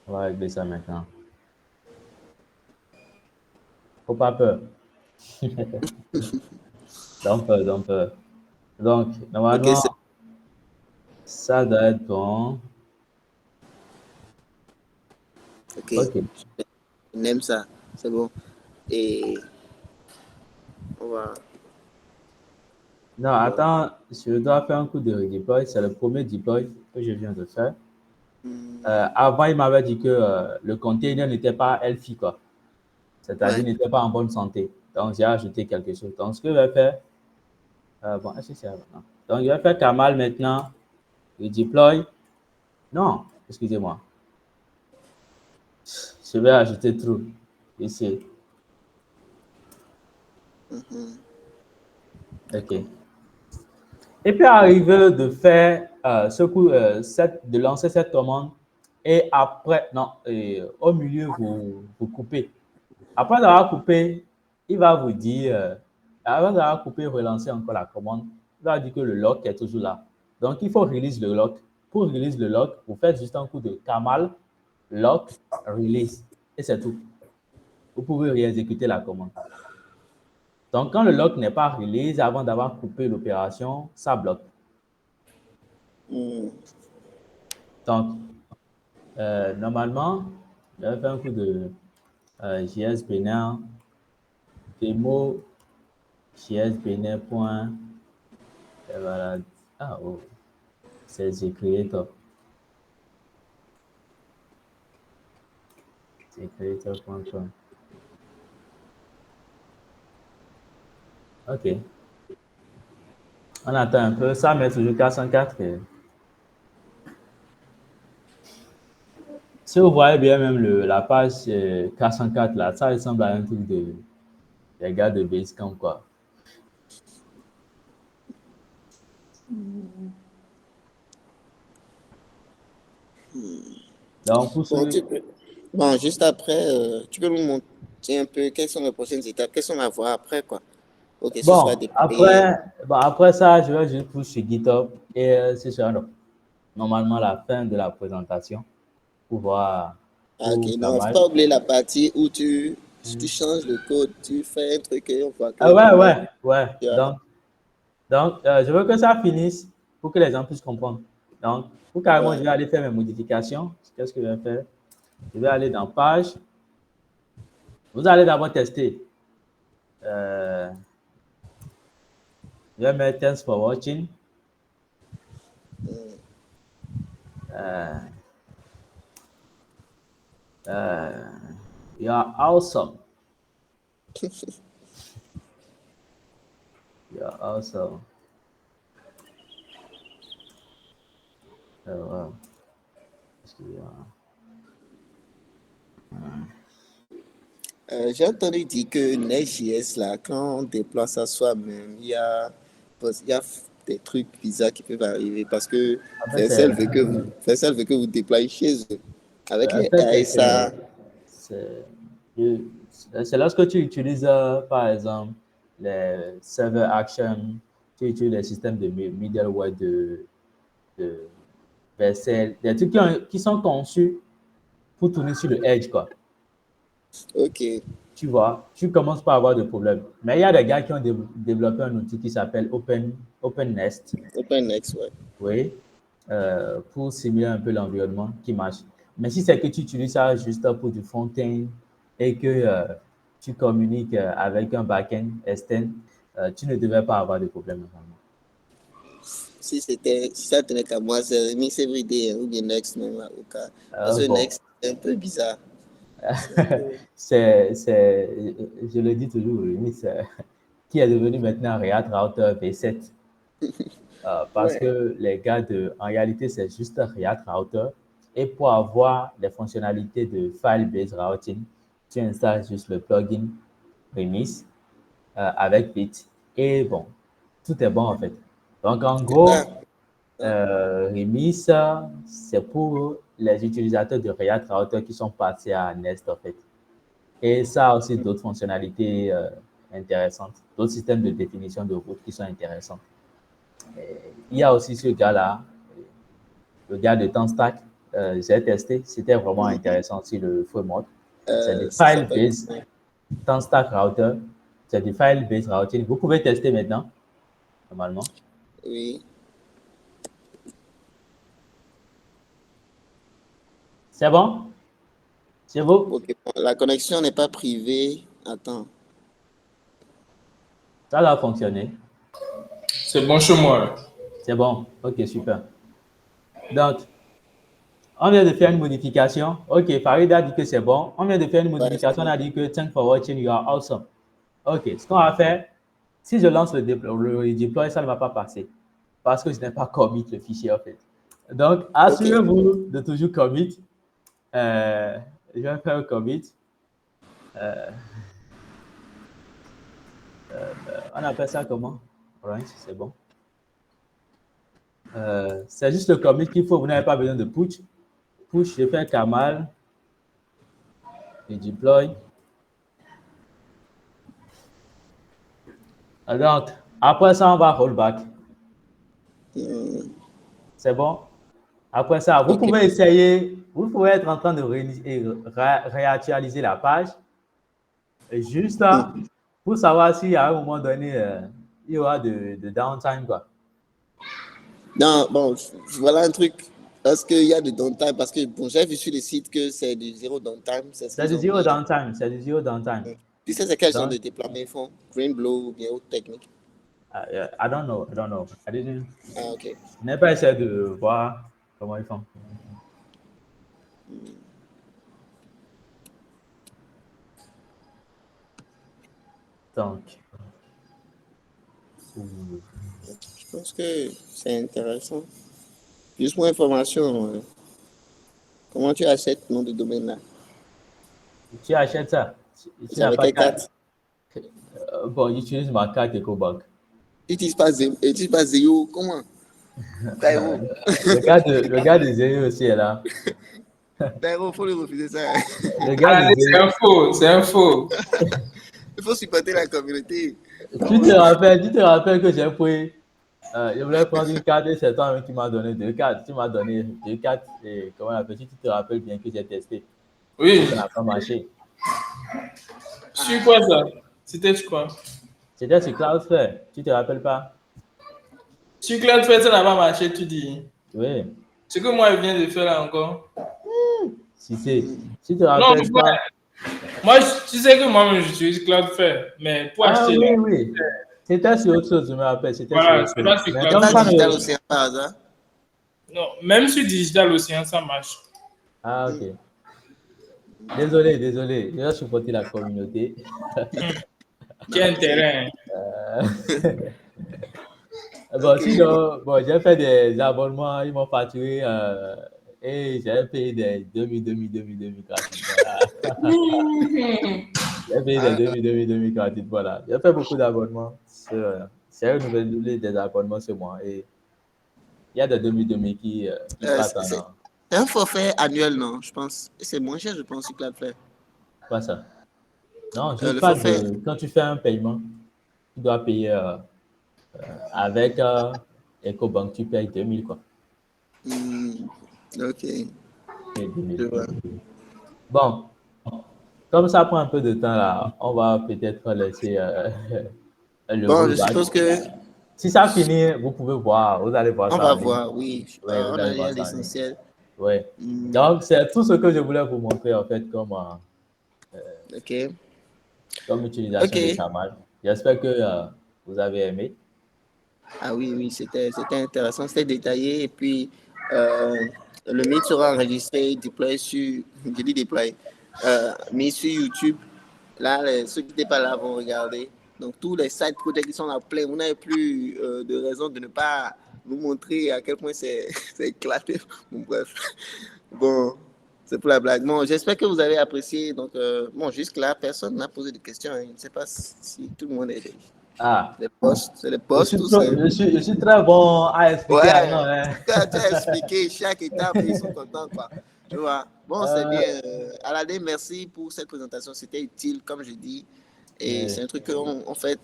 On va régler ça maintenant. Faut pas peur. Donc, donc, donc, Ok, normalement, c'est ça doit être bon. ok. Ok. On aime ça. C'est bon. Et on va. Non, Bon. attends, je dois faire un coup de redeploy. C'est le premier deploy que je viens de faire. Hmm, Avant, il m'avait dit que le container n'était pas healthy, quoi. C'est-à-dire ouais. n'était pas en bonne santé. Donc, j'ai ajouté quelque chose. Donc, ce que je vais faire, bon, est-ce que c'est maintenant? Donc, je vais faire Kamal maintenant, redeploy. Non, excusez-moi. Je vais ajouter true ici. Mhm. OK. D'accord. Et puis, arriver de faire ce coup, de lancer cette commande. Et après, non, et au milieu, vous coupez. Après avoir coupé, il va vous dire, avant d'avoir coupé, relancer encore la commande, il va dire que le lock est toujours là. Donc, il faut release le lock. Pour release le lock, vous faites juste un coup de Kamal, lock, release. Et c'est tout. Vous pouvez réexécuter la commande. Donc, quand le lock n'est pas release avant d'avoir coupé l'opération, ça bloque. Hmm, Donc, normalement, je vais faire un coup de JS Benin, démo JS Benin. Et voilà. Ah, oh, c'est creator. C'est creator.com. OK. On attend un peu. Ça met toujours 404. Si vous voyez bien même la page 404 là, ça ressemble à un truc des gars de Basecamp, quoi. Donc, pour Bon, ceux. bon, juste après, tu peux nous montrer un peu quelles sont les prochaines étapes, quelles sont à voir après, quoi, pour que ce soit Bon, déployé. après ça, je vais juste pousser sur GitHub et ce sera normalement la fin de la présentation pour voir Ah, ok, pour non, faut Kamal. pas oublier la partie où tu changes le code, tu fais un truc et on voit Ah que ouais, vraiment, ouais, ouais. tu vois. Donc, je veux que ça finisse pour que les gens puissent comprendre. Donc, pour carrément, je Ouais. vais aller faire mes modifications. Qu'est-ce que je vais faire? Je vais aller dans page. Vous allez d'abord tester. Euh, je vais mettre thanks for watching. Hmm. Euh, euh, you are awesome. You are awesome. Wow. Excusez-moi. J'ai entendu dire que Next.js, là, quand on déploie ça soi-même, il y a des trucs bizarres qui peuvent arriver parce que En fait, Vercel veut que Vercel veut que vous déployiez chez eux. Avec en les fait, AI, ça, c'est- c'est lorsque tu utilises, par exemple, les server action, tu utilises les systèmes de middleware de Vercel, des trucs qui sont conçus pour tourner sur le edge, quoi. ok. tu vois, tu commences pas à avoir de problème. Mais il y a des gars qui ont développé un outil qui s'appelle OpenNest, OpenX, ouais. oui, pour simuler un peu l'environnement qui marche. Mais si c'est que tu utilises ça juste pour du front-end et que tu communiques avec un back-end externe, tu ne devrais pas avoir de problème normalement. Si ça tenait qu'à moi, c'est Remix Everyday ou bien Next même au cas. Parce que Bon, Next, c'est un peu bizarre. C'est un peu... je le dis toujours, Remix, qui est devenu maintenant React Router V7. Parce Ouais. que les gars en réalité, c'est juste un React Router. Et pour avoir les fonctionnalités de file-based routing, tu installes juste le plugin Remix avec Bit. Et bon, tout est bon en fait. Donc en C'est ça. gros, Remix, c'est pour les utilisateurs de React Router qui sont passés à Nest en fait. Et ça a aussi d'autres fonctionnalités intéressantes, d'autres systèmes de définition de route qui sont intéressants. Il y a aussi ce gars-là, le gars de TanStack, j'ai testé, c'était vraiment intéressant aussi le framework. C'est du Ça s'appelle file-based comment? TanStack router, c'est du file-based routing. Vous pouvez tester maintenant, normalement. Oui. C'est bon? C'est vous? Ok. La connexion n'est pas privée. Attends. Ça va fonctionner. C'est bon chez moi. C'est bon. Ok, super. Donc, on vient de faire une modification. Ok, Farid a dit que c'est bon. On vient de faire une Ouais, c'est modification. On bon. a dit que thanks for watching, you are awesome. Ok, ce qu'on va faire, si je lance le deploy, ça ne va pas passer parce que je n'ai pas commit le fichier en fait. Donc, Ok. assurez-vous de toujours commit. Je vais faire un commit. Euh, on appelle ça comment? Orange, c'est bon. C'est juste le commit qu'il faut. Vous n'avez pas besoin de push. Push, je fais Kamal et deploy. Donc, après ça, on va rollback. C'est bon? Après ça, vous Ok. pouvez essayer, vous pouvez être en train de réactualiser la page. Et juste là, pour savoir si à un moment donné, il y aura de downtime, quoi. Non, bon, voilà un truc. Parce qu'il y a de downtime. Parce que bon, j'ai vu sur les sites que c'est du zéro downtime. C'est ce C'est qu'ils du ont zero mis. downtime, c'est du zero downtime. Tu sais, c'est quel genre Donc, de déploiement ils font? Greenblow ou bien autre technique? I don't know, I don't know. Ah, ok. Je n'ai pas essayé de voir comment ils font. Donc, Je pense que c'est intéressant. Juste pour information, comment tu achètes le nom de domaine là? tu achètes ça. Tu C'est n'as avec pas quelle carte. carte? Bon, j'utilise ma carte EcoBank. Tu n'utilises pas Zéo. Comment? Dairo. Le gars de Zéro aussi est là. Dairo, il faut lui refuser ça. Le gars de Allez, c'est Zéro. un faux, c'est un faux. Il faut supporter la communauté. Tu te rappelles que j'ai pris. Je voulais prendre une carte et c'est toi qui m'as donné deux cartes. Tu m'as donné deux cartes et comment on appelle, si tu te rappelles bien que j'ai testé et Oui. ça n'a pas marché. Sur quoi ça? C'était sur quoi? C'était sur Cloudflare. Tu te rappelles pas? Sur Cloudflare, ça n'a pas marché, tu dis. Oui. Ce que moi, je viens de faire là encore. Si tu te Non, rappelles ça. moi, tu sais que moi, j'utilise Cloudflare, mais pour Ah acheter là, oui, oui. C'était sur autre chose, je me rappelle. C'était sur voilà, autre c'est chose. pas sur Mais C'est donc, pas Cloudflare. digital océan par hasard. Non, même sur Digital Ocean, ça marche. Ah, ok. Désolé. Je vais supporter la communauté. Quel intérêt, hein? Bon, Ok. sinon, bon, j'ai fait des abonnements, ils m'ont facturé et j'ai payé des 2000 gratuits. Voilà. J'ai payé des Ah, 2000 gratuits. Voilà. J'ai fait beaucoup d'abonnements. C'est renouvelé des abonnements ce mois et il y a des 2000 qui partent c'est en. un forfait annuel, non, je pense. C'est moins cher, je pense, sur Cloudflare. Quoi ça? Non, je Le parle forfait. de quand tu fais un paiement, tu dois payer avec EcoBank, tu payes 2000 quoi. Ok, Tu payes 2000. je vois. Bon, Comme ça prend un peu de temps là, on va peut-être laisser le Bon, je rollback. suppose que Si ça finit, vous pouvez voir, vous allez voir on ça va en ligne. voir, oui. Oui, vous On a allez déjà voir ça en ligne. l'essentiel. Oui. Hmm, Donc, c'est tout ce que je voulais vous montrer en fait ok. comme utilisation de Ok. chamal. J'espère que vous avez aimé. Ah oui, oui, c'était intéressant, c'était détaillé. Et puis, le meet sera enregistré, déployé sur, je dis déployé, mis sur YouTube. Là, ceux qui n'étaient pas là vont regarder. Donc, tous les side projects qui sont là plein, vous n'avez plus de raison de ne pas vous montrer à quel point c'est éclaté. Bon, bref. Bon, c'est pour la blague. Bon, j'espère que vous avez apprécié. Donc, bon, jusque-là, personne n'a posé de questions, hein. Je ne sais pas si tout le monde est Ah, des postes. C'est des je postes, suis, tout ça. je suis très bon à expliquer. Ah, non, Ouais, hein. tu as expliqué chaque étape et ils sont contents, quoi. Tu vois. Bon, c'est Euh, bien. Aladé, merci pour cette présentation. C'était utile, comme je dis. Et euh, c'est un truc qu'on on fait.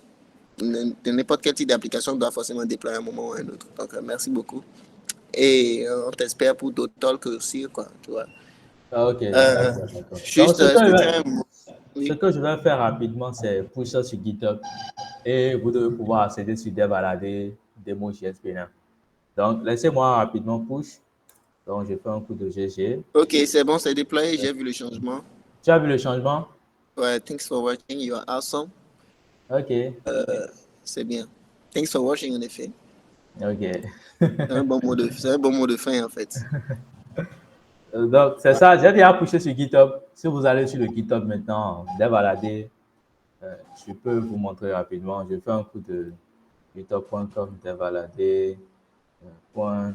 N'importe quel type d'application doit forcément déployer à un moment ou à un autre. Donc, merci beaucoup. Et on t'espère pour d'autres talks aussi, quoi. Tu vois. ok, Euh, d'accord, d'accord. Donc, juste, est-ce que tu as un mot? ce Oui. que je vais faire rapidement, c'est push ça sur GitHub et vous devez pouvoir accéder sur DevAladé, Demo.js Benin. Donc, laissez-moi rapidement push. Donc, je fais un coup de GG. Ok, c'est bon, c'est déployé. J'ai vu le changement. Tu as vu le changement? Ouais, thanks for watching. You are awesome. Ok, C'est bien. Thanks for watching, en effet. ok. C'est un bon mot de fin, en fait. Donc, c'est ça. J'ai déjà pushé sur GitHub. Si vous allez sur le GitHub maintenant, DevAladé, je peux vous montrer rapidement. Je fais un coup de github.com, DevAladé, point,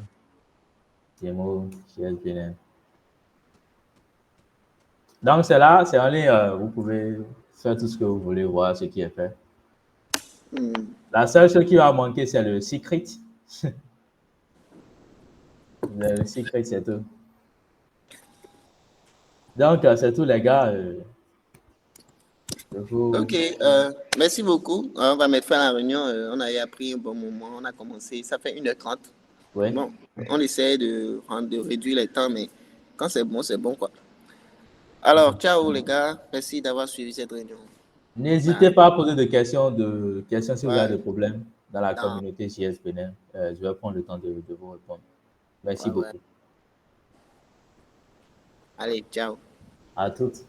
Demo.js Benin. Donc, c'est là, c'est en ligne. Vous pouvez faire tout ce que vous voulez, voir ce qui est fait. Hmm. La seule chose qui va manquer, c'est le secret. Le secret, c'est tout. Donc, c'est tout, les gars. Je Ok, vous... merci beaucoup. On va mettre fin à la réunion. On a pris un bon moment. On a commencé. Ça fait 1h30. Oui. Bon, on essaie de réduire les temps, mais quand c'est bon, quoi. Alors, ciao les gars. Merci d'avoir suivi cette réunion. N'hésitez Bye. pas à poser des questions si vous avez Ouais, des problèmes dans la non, communauté JS Benin. Je vais prendre le temps de vous répondre. Merci ouais, ouais. beaucoup. Allez, ciao. À toutes.